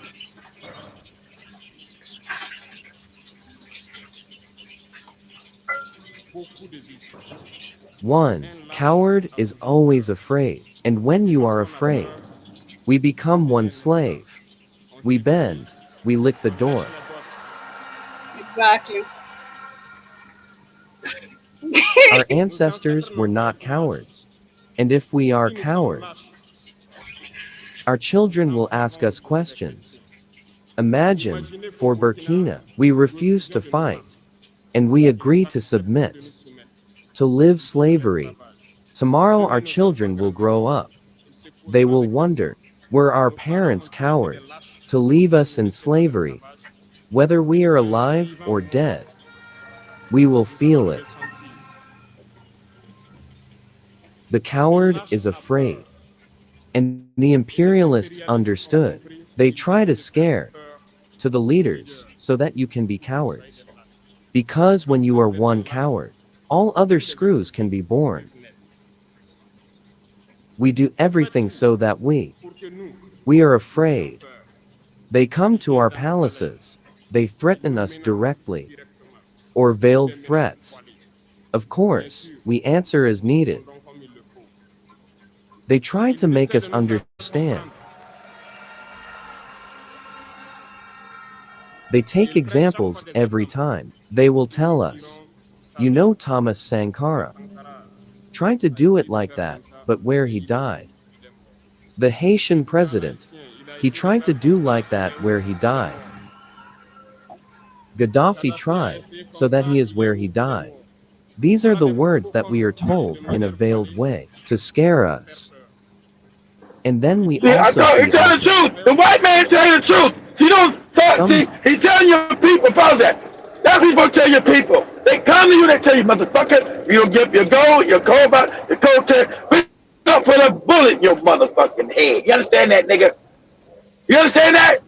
One, coward is always afraid, and when you are afraid, we become one slave. We bend, we lick the door. Exactly. Our ancestors were not cowards. And if we are cowards, our children will ask us questions. Imagine, for Burkina, we refuse to fight, and we agree to submit, to live slavery. Tomorrow our children will grow up. They will wonder, were our parents cowards to leave us in slavery? Whether we are alive or dead, we will feel it. The coward is afraid. And the imperialists understood. They try to scare to the leaders so that you can be cowards. Because when you are one coward, all other screws can be born. We do everything so that we are afraid. They come to our palaces. They threaten us directly. Or veiled threats. Of course, we answer as needed. They try to make us understand. They take examples every time. They will tell us, you know Thomas Sankara tried to do it like that, but where he died. The Haitian president, he tried to do like that where he died. Gaddafi tried, so that he is where he died. These are the words that we are told in a veiled way, to scare us. And then we also see he tell the truth. The white man tell you the truth. You don't see, he telling your people, pause that. That's what he's supposed to tell your people. They come to you, they tell you, motherfucker, you don't give your gold, your cobalt, your coat, we don't put a bullet in your motherfucking head. You understand that, nigga? You understand that?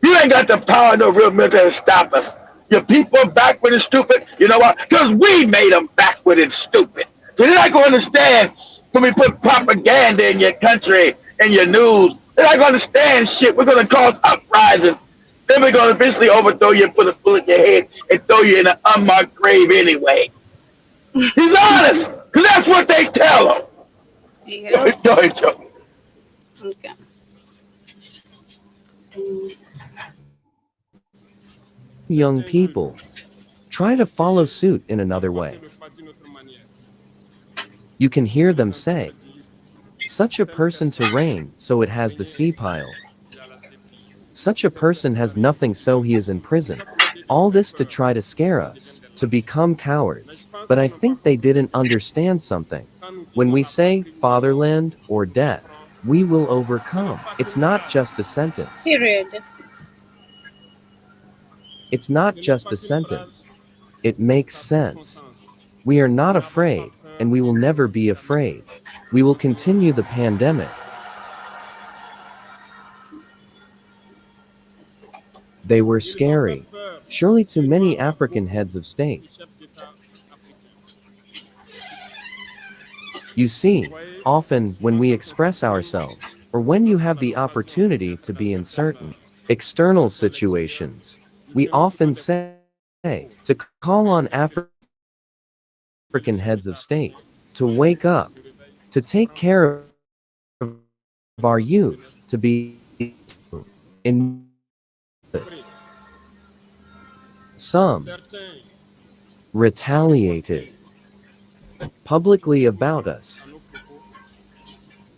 You ain't got the power, no real military to stop us. Your people are backward and stupid. You know why? Because we made them backward and stupid. So they're not going to understand when we put propaganda in your country and your news. They're not going to understand shit. We're going to cause uprising. Then we're going to eventually overthrow you and put a bullet in your head and throw you in an unmarked grave anyway. He's honest, because that's what they tell him. Yeah. Go ahead, Joe. Okay. Young people try to follow suit in another way. You can hear them say, such a person to reign, so it has the sea pile. Such a person has nothing, so he is in prison. All this to try to scare us, to become cowards. But I think they didn't understand something. When we say fatherland or death, we will overcome. It's not just a sentence. Period. It's not just a sentence. It makes sense. We are not afraid, and we will never be afraid. We will continue the pandemic. They were scary, surely to many African heads of state. You see, often when we express ourselves, or when you have the opportunity to be in certain external situations, we often say to call on African heads of state to wake up, to take care of our youth, to be in. Some retaliated publicly about us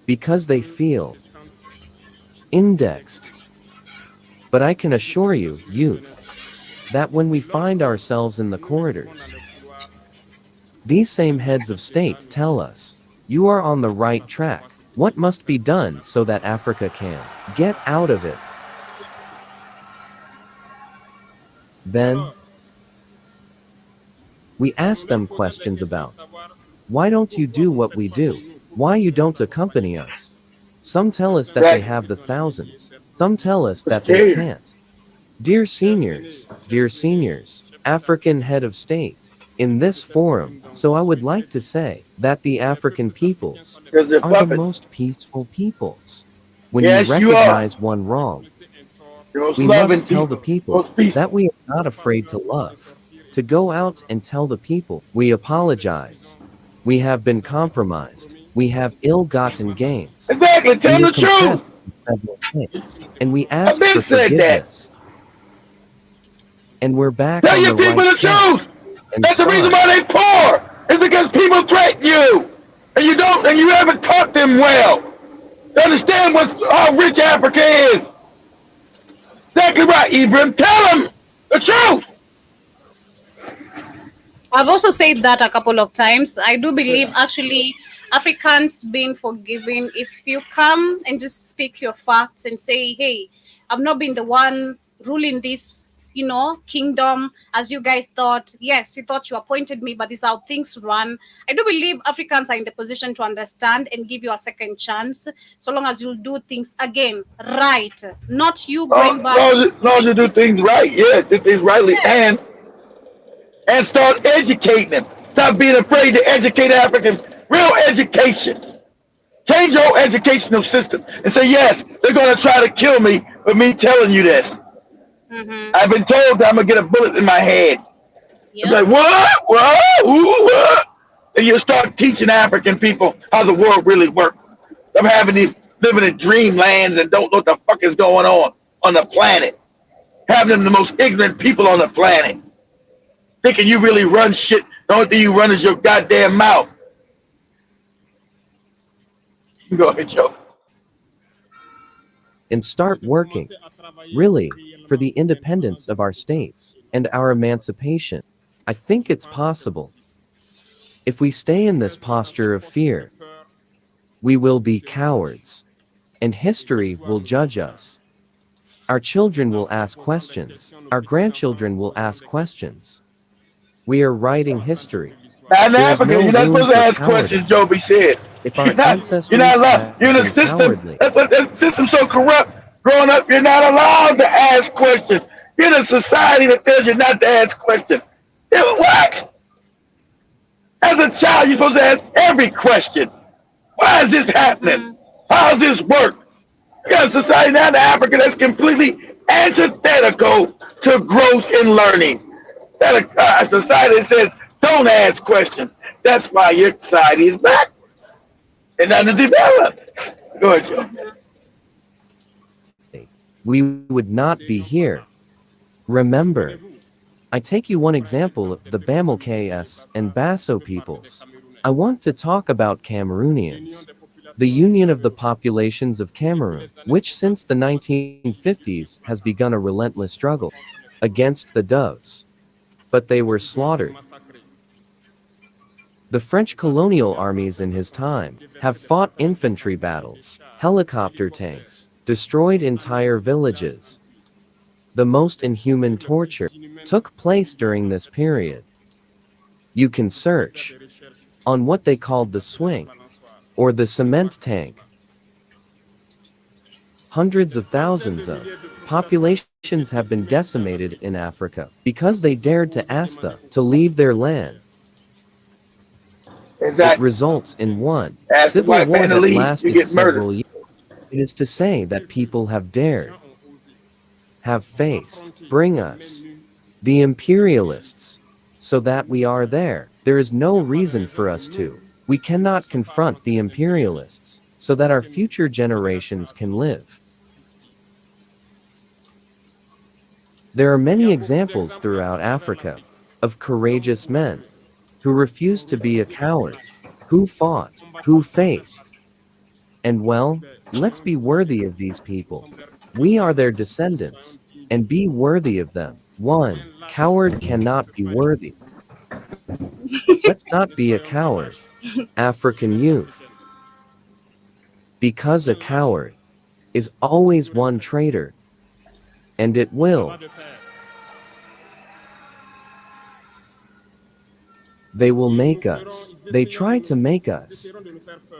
because they feel indexed. But I can assure you, youth, that when we find ourselves in the corridors, these same heads of state tell us, you are on the right track. What must be done so that Africa can get out of it? Then we ask them questions about, why don't you do what we do? Why you don't accompany us? Some tell us that they have the thousands. Some tell us that they can't. Dear seniors, African head of state, in this forum, so I would like to say that the African peoples are the most peaceful peoples. When you recognize one wrong, we must tell the people that we are not afraid to love, to go out and tell the people, we apologize. We have been compromised. We have ill-gotten gains. Exactly, tell them the truth. And we ask for forgiveness. And we're back tell on your the people right the truth. And that's the reason why they poor. It's because people threaten you, and you haven't taught them well to understand how rich Africa is. Exactly right, Ibrahim. Tell them the truth. I've also said that a couple of times. I do believe actually Africans being forgiving. If you come and just speak your facts and say, hey, I've not been the one ruling this, kingdom as you guys thought. Yes, you thought you appointed me, but this is how things run. I do believe Africans are in the position to understand and give you a second chance, so long as you do things again right, not you going back. Long as you do things right, do things rightly, and start educating them. Stop being afraid to educate Africans. Real education. Change your whole educational system and say, yes, they're going to try to kill me for me telling you this. I've been told that I'm going to get a bullet in my head. Yep. Like, what? And you start teaching African people how the world really works. I'm living in dreamlands and don't know what the fuck is going on the planet. Having them the most ignorant people on the planet. Thinking you really run shit. The only thing you run is your goddamn mouth. Go ahead, Joe. And start working, really, for the independence of our states and our emancipation. I think it's possible. If we stay in this posture of fear, we will be cowards, and history will judge us. Our children will ask questions. Our grandchildren will ask questions. We are writing history. Not in Africa, you're not supposed to ask questions, Joby said. If our ancestors you're not allowed. You're in a system. The system's so corrupt. Growing up, you're not allowed to ask questions. You're in a society that tells you not to ask questions. What? As a child, you're supposed to ask every question. Why is this happening? How does this work? You got a society now in Africa that's completely antithetical to growth and learning. That a society that says, don't ask questions. That's why your society is backwards and underdeveloped. Go ahead, Joe. We would not be here. Remember, I take you one example of the Bamil KS and Basso peoples. I want to talk about Cameroonians. The Union of the Populations of Cameroon, which since the 1950s has begun a relentless struggle against the Doves. But they were slaughtered. The French colonial armies in his time have fought infantry battles, helicopter tanks, destroyed entire villages. The most inhuman torture took place during this period. You can search on what they called the swing or the cement tank. Hundreds of thousands of populations have been decimated in Africa because they dared to ask them to leave their land. It results in one civil war that lasted several years. It is to say that people have dared, have faced, bring us, the imperialists, so that we are there. There is no reason for us to. We cannot confront the imperialists, so that our future generations can live. There are many examples throughout Africa of courageous men who refused to be a coward, who fought, who faced. And well, let's be worthy of these people. We are their descendants, and be worthy of them. One coward cannot be worthy. Let's not be a coward, African youth. Because a coward is always one traitor, and it will. They will make us. They try to make us.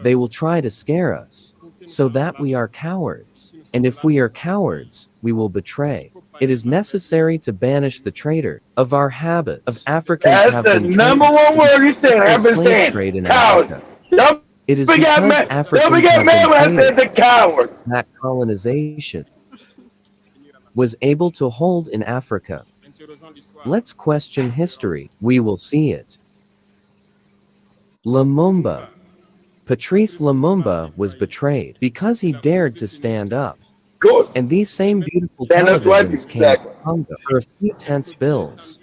They will try to scare us, so that we are cowards. And if we are cowards, we will betray. It is necessary to banish the traitor of our habits. Of Africans That's have the been number one word he said. I've been saying trade in cowards. Africa. It is because Africans have when I said the cowards. That colonization was able to hold in Africa. Let's question history. We will see it. Lumumba. Patrice Lumumba was betrayed because he dared to stand up. Good. And these same beautiful televisions came to Congo for a few tense bills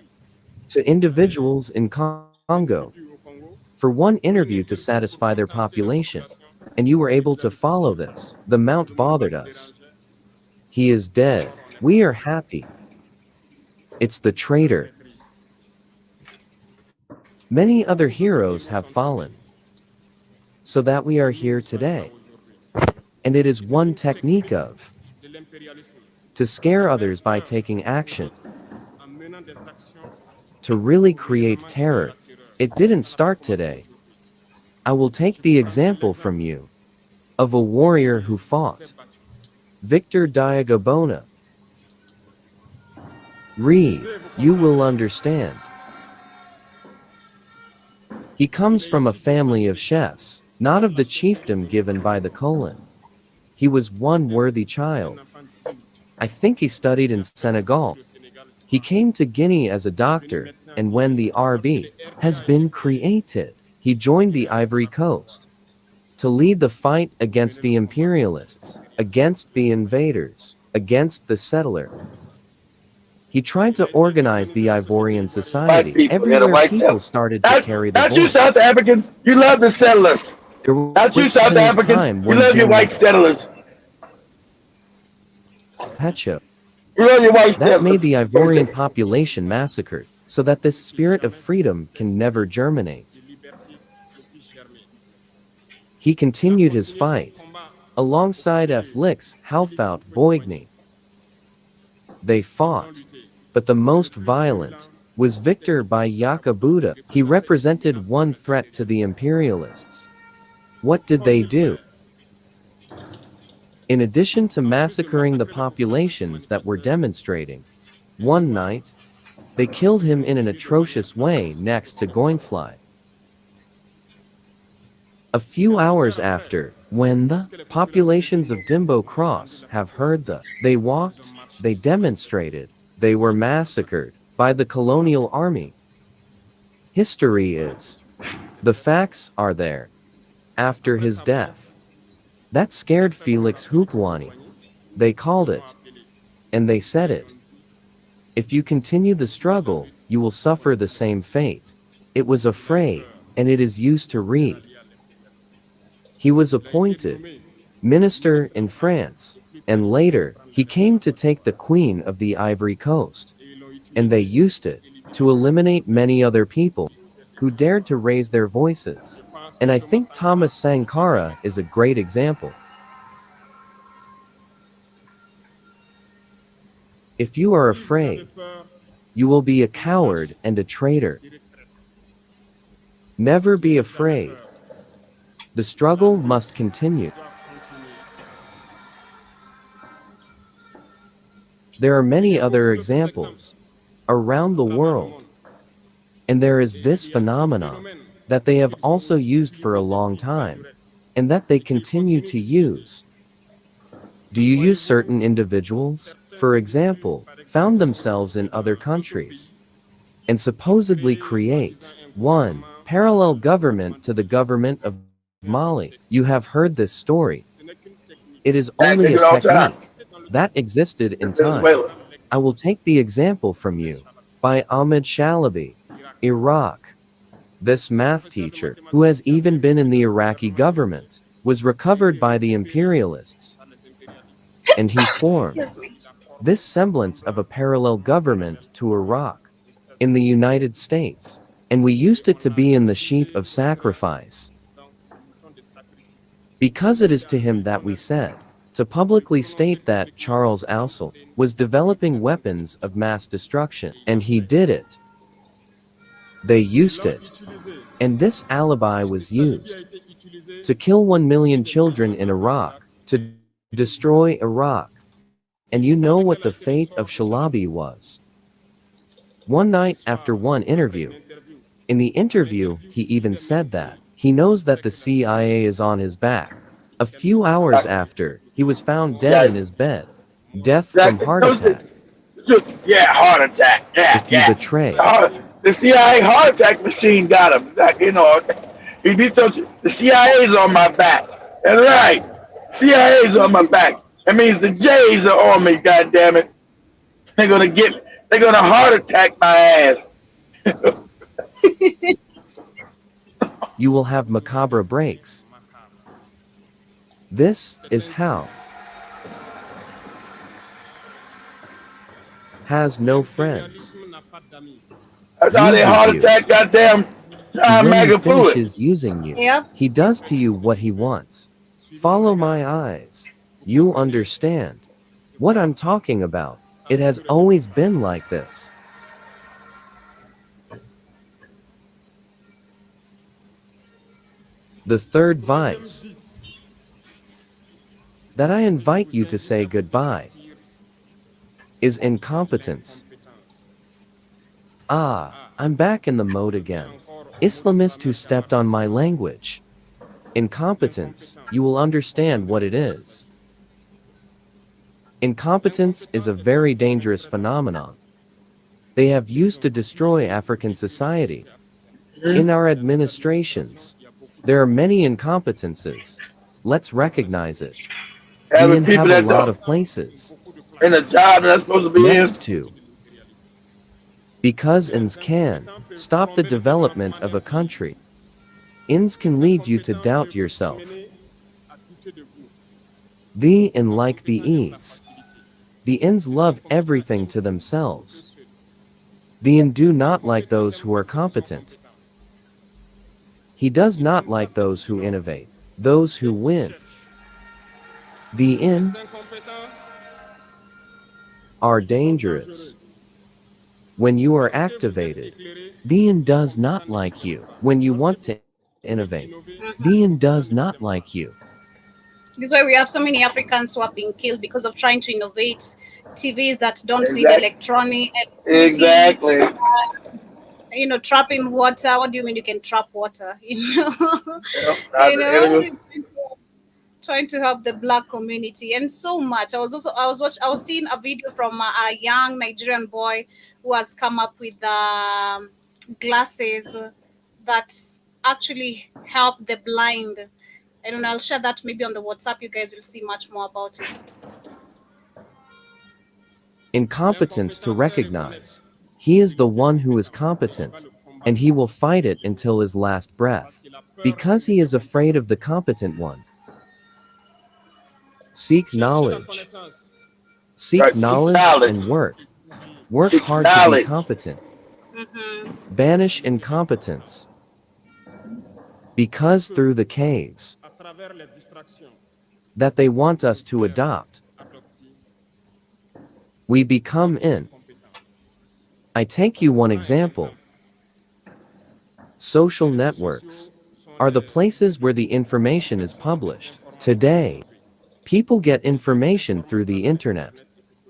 to individuals in Congo. for one interview to satisfy their population. And you were able to follow this. The Mount bothered us. He is dead. We are happy. It's the traitor. Many other heroes have fallen, so that we are here today. And it is one technique of to scare others by taking action, to really create terror. It didn't start today. I will take the example from you of a warrior who fought, Victor Diagabona. Read, you will understand. He comes from a family of chefs, not of the chiefdom given by the colon. He was one worthy child. I think he studied in Senegal. He came to Guinea as a doctor, and when the RB has been created, he joined the Ivory Coast to lead the fight against the imperialists, against the invaders, against the settler. He tried to organize the Ivorian society. White people, Everywhere white people settlers. started to carry the Not you voice. South Africans. You love the settlers. There Not you was South in his Africans. time You when love your white General settlers. Pecho You love your white that settlers. made the Ivorian population massacred, so that this spirit of freedom can never germinate. He continued his fight alongside Felix Houphouet Boigny. They fought, but the most violent was Victor Yakabuda. He represented one threat to the imperialists. What did they do? In addition to massacring the populations that were demonstrating, one night, they killed him in an atrocious way next to Goinfly. A few hours after, when the populations of Dimbo Cross have heard they walked, they demonstrated, they were massacred by the colonial army. History is. The facts are there. After his death, that scared Felix Houphouet. They called it, and they said it. If you continue the struggle, you will suffer the same fate. It was afraid, and it is used to read. He was appointed minister in France, and later, he came to take the Queen of the Ivory Coast. And they used it to eliminate many other people who dared to raise their voices. And I think Thomas Sankara is a great example. If you are afraid, you will be a coward and a traitor. Never be afraid. The struggle must continue. There are many other examples around the world. And there is this phenomenon that they have also used for a long time, and that they continue to use. Do you use certain individuals, for example, found themselves in other countries, and supposedly create one parallel government to the government of Mali? You have heard this story. It is only a technique that existed in time. I will take the example from you by Ahmed Shalabi, Iraq. This math teacher, who has even been in the Iraqi government, was recovered by the imperialists. And he formed this semblance of a parallel government to Iraq in the United States. And we used it to be in the sheep of sacrifice. Because it is to him that we said, to publicly state that Charles Ausel was developing weapons of mass destruction, and he did it. They used it. And this alibi was used to kill 1 million children in Iraq, to destroy Iraq. And you know what the fate of Shalabi was. One night after one interview, in the interview, he even said that he knows that the CIA is on his back. A few hours after, he was found dead in his bed. Death from heart attack. Yeah, heart attack. Yeah, If you betray. The CIA heart attack machine got him. You know, the CIA's on my back. That's right. CIA's on my back. That means the J's are on me, goddammit. They're gonna heart attack my ass. you will have macabre breaks. This is how. Has no friends. That's how they Uses heart you. attack goddamn And when he mega fluid. finishes using you, Yep. he does to you what he wants. Follow my eyes. You understand what I'm talking about. It has always been like this. The third vice that I invite you to say goodbye is incompetence. Ah, I'm back in the mode again. Islamist who stepped on my language. Incompetence, you will understand what it is. Incompetence is a very dangerous phenomenon. They have used to destroy African society. In our administrations, there are many incompetences. Let's recognize it. We Having people have a that lot don't of places. in a job that's supposed to be in. Next to, because INS can stop the development of a country. INS can lead you to doubt yourself. The IN like the E's. The INS love everything to themselves. The IN do not like those who are competent. He does not like those who innovate, those who win. The IN are dangerous. When you are activated, the IN does not like you. When you want to innovate, the IN does not like you. This is why we have so many Africans who have been killed because of trying to innovate TVs that don't need Exactly. electronic, Exactly. trapping water. What do you mean you can trap water? Yep, You know, trying to help the black community and so much. I was seeing a video from a young Nigerian boy who has come up with glasses that actually help the blind. I don't know. I'll share that maybe on the WhatsApp. You guys will see much more about it. Incompetence to recognize. He is the one who is competent, and he will fight it until his last breath, because he is afraid of the competent one. Seek knowledge. Seek Right, seek knowledge knowledge. and work. Work Seek hard to knowledge. be competent. Mm-hmm. Banish incompetence. Because through the caves that they want us to adopt, we become in. I take you one example. Social networks are the places where the information is published. Today, people get information through the internet.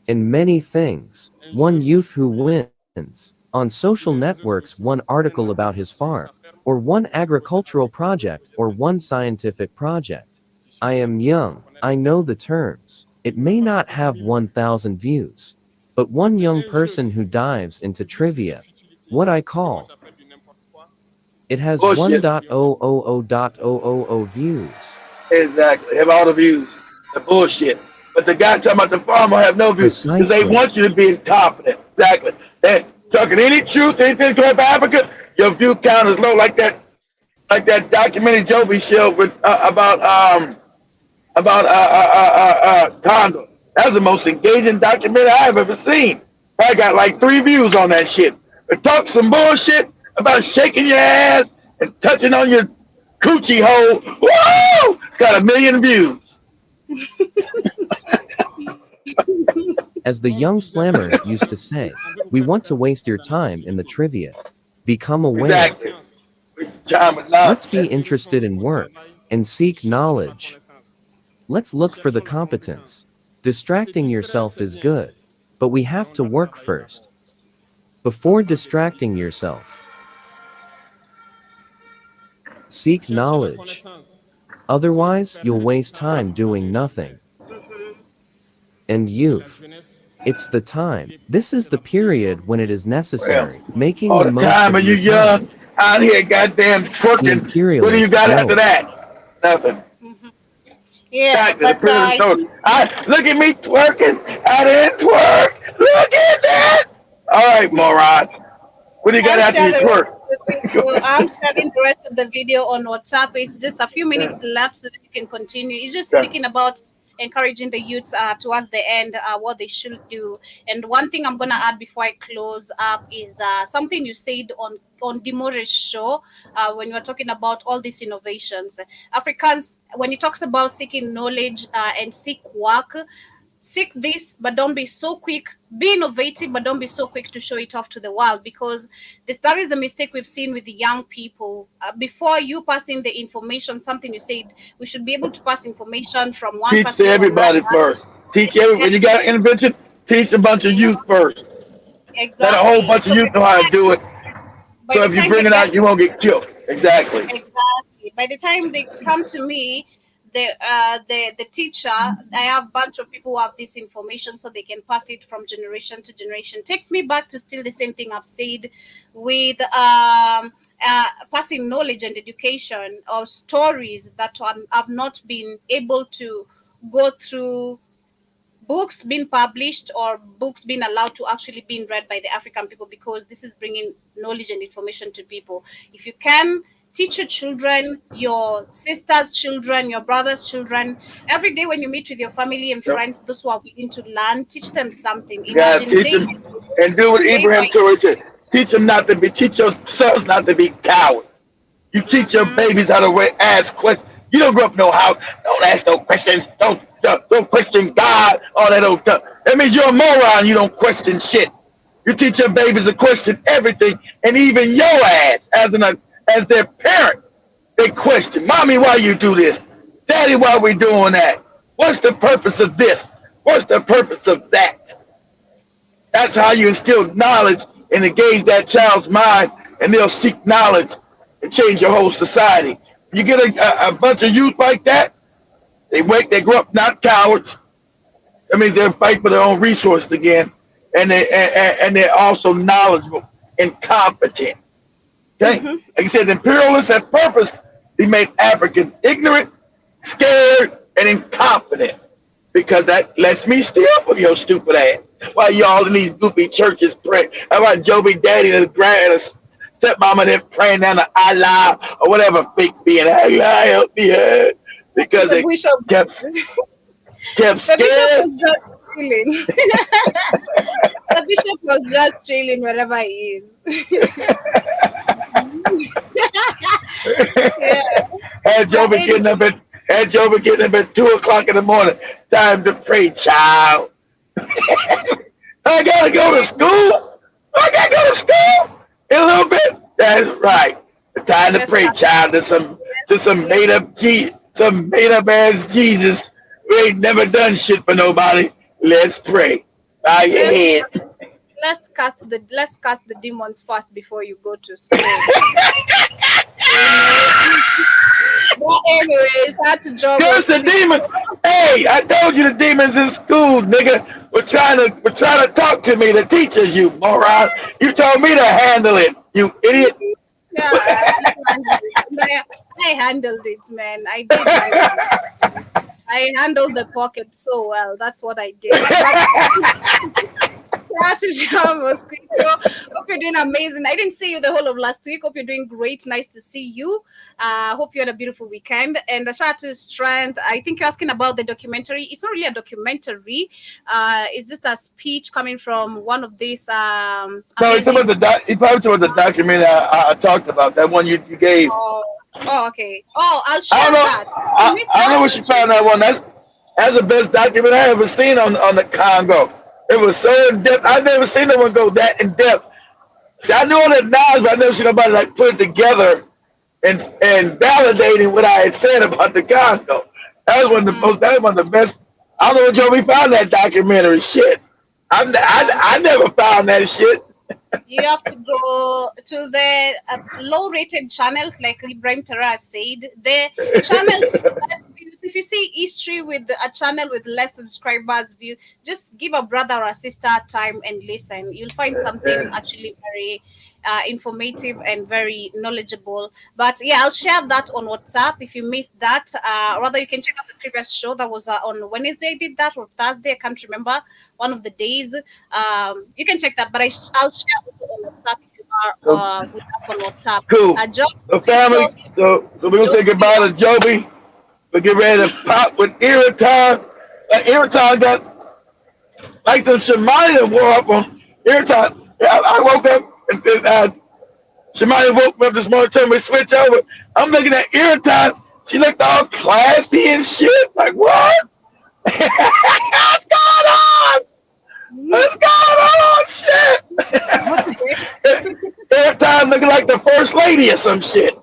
In many things, one youth who wins on social networks, one article about his farm, or one agricultural project, or one scientific project. I am young, I know the terms. It may not have 1,000 views, but one young person who dives into trivia, what I call, it has Bullshit. 1.000.000 views. Exactly. Have all the views. The bullshit. But the guy talking about the farmer have no views. Because they Precisely. want you to be incompetent. Exactly. And talking any truth, anything going for Africa, your view count is low, like that documentary Joby show with about Congo. That was the most engaging documentary I've ever seen. I got like 3 views on that shit. But talk some bullshit about shaking your ass and touching on your coochie hole. Woo! It's got 1 million views. As the young slammer used to say, we want to waste your time in the trivia. Become aware. Exactly. Time with Let's be nonsense. interested in work and seek knowledge. Let's look for the competence. Distracting yourself is good, but we have to work first before distracting yourself. Seek knowledge. Otherwise, you'll waste time doing nothing. And youth, it's the time. This is the period when it is necessary, making All the the most time of are you your time. young out here goddamn The twerking. What do you imperialists got know. after that? Nothing. Yeah, Exactly. The but prison story. Look at me twerking. I didn't twerk. Look at that. All right, moron. What do you got I'll after share you the twerk? So I'm sharing the rest of the video on WhatsApp. It's just a few minutes left so that you can continue. It's just Okay. speaking about encouraging the youths towards the end, what they should do. And one thing I'm gonna add before I close up is something you said on Dimore's show when you were talking about all these innovations. Africans, when he talks about seeking knowledge and seek work, seek this, but don't be so quick. Be innovative, but don't be so quick to show it off to the world, because that is the mistake we've seen with the young people. Before you passing the information, something you said, we should be able to pass information from one Teach person to to everybody another. first. Teach every when Get you to got an intervention. Teach a bunch of youth first. Let a whole exactly. bunch of youth know how to do it. By So the if you time bring they it get out, you won't get killed. Exactly. exactly. By the time they come to me, the teacher, I have a bunch of people who have this information so they can pass it from generation to generation. Takes me back to still the same thing I've said with passing knowledge and education or stories that have not been able to go through books being published or books being allowed to actually being read by the African people, because this is bringing knowledge and information to people. If you can teach your children, your sisters' children, your brothers' children, every day when you meet with your family and Yep. friends, those who are willing to learn, teach them something. You gotta Imagine teach day them by and do what day Ibrahim by Traore said. Teach them not to be. Teach your sons not to be cowards. You teach your Mhm. babies how to ask questions. You don't grow up in no house. Don't ask no questions. Don't question God. All that old stuff. That means you're a moron. You don't question shit. You teach your babies to question everything, and even your ass as their parent. They question, "Mommy, why you do this? Daddy, why we doing that? What's the purpose of this? What's the purpose of that?" That's how you instill knowledge and engage that child's mind, and they'll seek knowledge and change your whole society. You get a bunch of youth like that, they grow up not cowards. That means they'll fight for their own resources again, and they're also knowledgeable and competent. Okay, Mhm. like I said, imperialists have purpose. They make Africans ignorant, scared, and incompetent, because that lets me steal from your stupid ass. While y'all in these goofy churches pray, how about Joby Daddy and his grand and his stepmama then praying down to Allah or whatever fake being, Allah help me, because The they bishop, kept kept the bishop scared. was just chilling. The bishop was just chilling wherever he is. Yeah. had But Joby anyway, getting up at had Joby getting up at 2 o'clock in the morning. Time to pray, child. I gotta go to school. I gotta go to school in a little bit. That's right. The time to let's pray, cast child. To some let's some made up ass Jesus who ain't never done shit for nobody. Let's pray. Bow your let's head. let's cast the demons first before you go to school. You know. But anyways, I had to job Curse was the quick. demons. Hey, I told you the demons in school, nigga. We're trying to talk to me, the teachers, you moron. You told me to handle it, you idiot. Yeah, you handled it. I handled it, man. I did handle it. I handled the pocket so well. That's what I did. But to job was quick. So hope you're doing amazing. I didn't see you the whole of last week. Hope you're doing great. Nice to see you. Hope you had a beautiful weekend. And a shout out to Strength. I think you're asking about the documentary. It's not really a documentary. It's just a speech coming from one of these No, it's about amazing. he probably talking about the documentary I talked about, that one you gave. Oh, okay. Oh, I'll I share don't know. that. You missed I don't know that? where she found that one. That's the best documentary I ever seen on the Congo. It was so in depth. I've never seen no one go that in depth. See, I knew all that knowledge, but I never seen nobody like put it together and validating what I had said about the Congo. That was one of the most. That was one of the best. I don't know where Joe we found that documentary. Shit, I never found that shit. You have to go to the low-rated channels, like Ibrahim Tara said. The channels with less views. If you see history with a channel with less subscribers, view, just give a brother or a sister time and listen. You'll find something actually very informative and very knowledgeable. But yeah, I'll share that on WhatsApp if you missed that. Rather, you can check out the previous show that was on Wednesday. I did that, or Thursday. I can't remember one of the days. You can check that, but I'll share also on WhatsApp if you are with us on WhatsApp. Cool. Joe, The family. So we're gonna say goodbye to Joby. We get ready to pop with Irriton. Irriton got like some Shemaya wore up on Irriton. I woke up and Shemaya woke me up this morning, told me to switch over. I'm looking at Irriton. She looked all classy and shit. Like what? What's going on? What's going on? Shit. Every time looking like the first lady or some shit.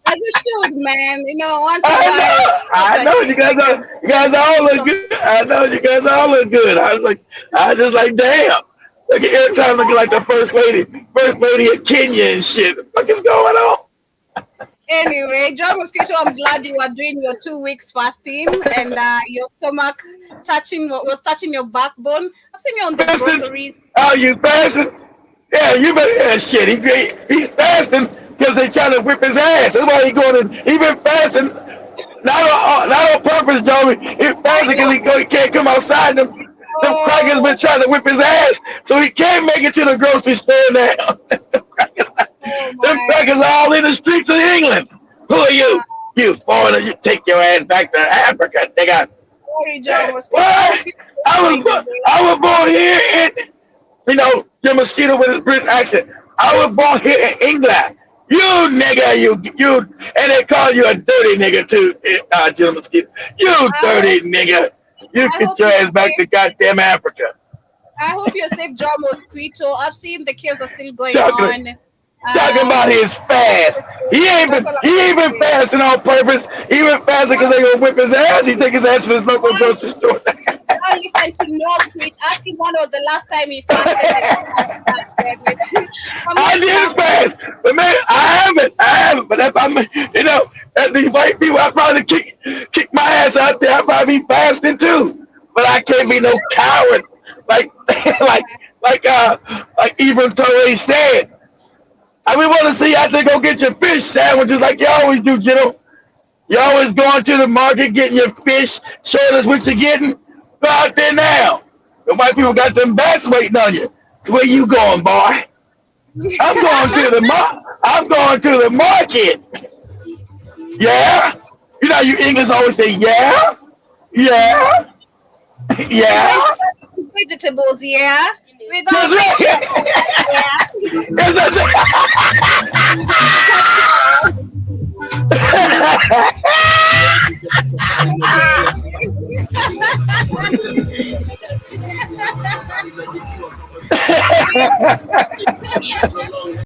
As it should, man. You know, once I know you guys all look good. I know you guys all look good. I was just like, damn. Look at every time looking like the first lady of Kenya and shit. What the fuck is going on? Anyway, John Mosquito, I'm glad you are doing your 2 weeks fasting and your stomach was touching your backbone. I've seen you on the groceries. Oh, you fasting? Yeah, you better. Yeah, shit. He's fasting because they trying to whip his ass. That's why he going in. He been fasting, not on purpose, Joey. He's fasting because he can't come outside. Them crackers been trying to whip his ass, so he can't make it to the grocery store now. Them crackers are all in the streets of England. Who are you? You foreigner, you take your ass back to Africa, nigga. What? I was born here in, your mosquito with his British accent. I was born here in England. You nigga, you, and they call you a dirty nigga too, Jim Mosquito. You dirty nigga. You get your ass back to goddamn Africa. I hope you're safe, John Mosquito. I've seen the kills are still going on. Talking about his fast. He ain't been fasting on purpose. He been fasting because they gonna whip his ass. He take his ass to his local grocery store. I listen to no tweet. Ask him when was the last time he fasted. I did fast, but man, I haven't. But if I'm, at these white people, I probably kick my ass out there. I probably be fasting too. But I can't be no coward like Ibrahim Traore said. I mean, want to see you out there go get your fish sandwiches like you always do, General. You always going to the market, getting your fish, showing us what you're getting. Go out there now. The white people got them bats waiting on you. Where you going, boy? I'm going to the market. Yeah? You know you English always say, yeah? Yeah? Yeah? Vegetables, yeah? We're going to yeah.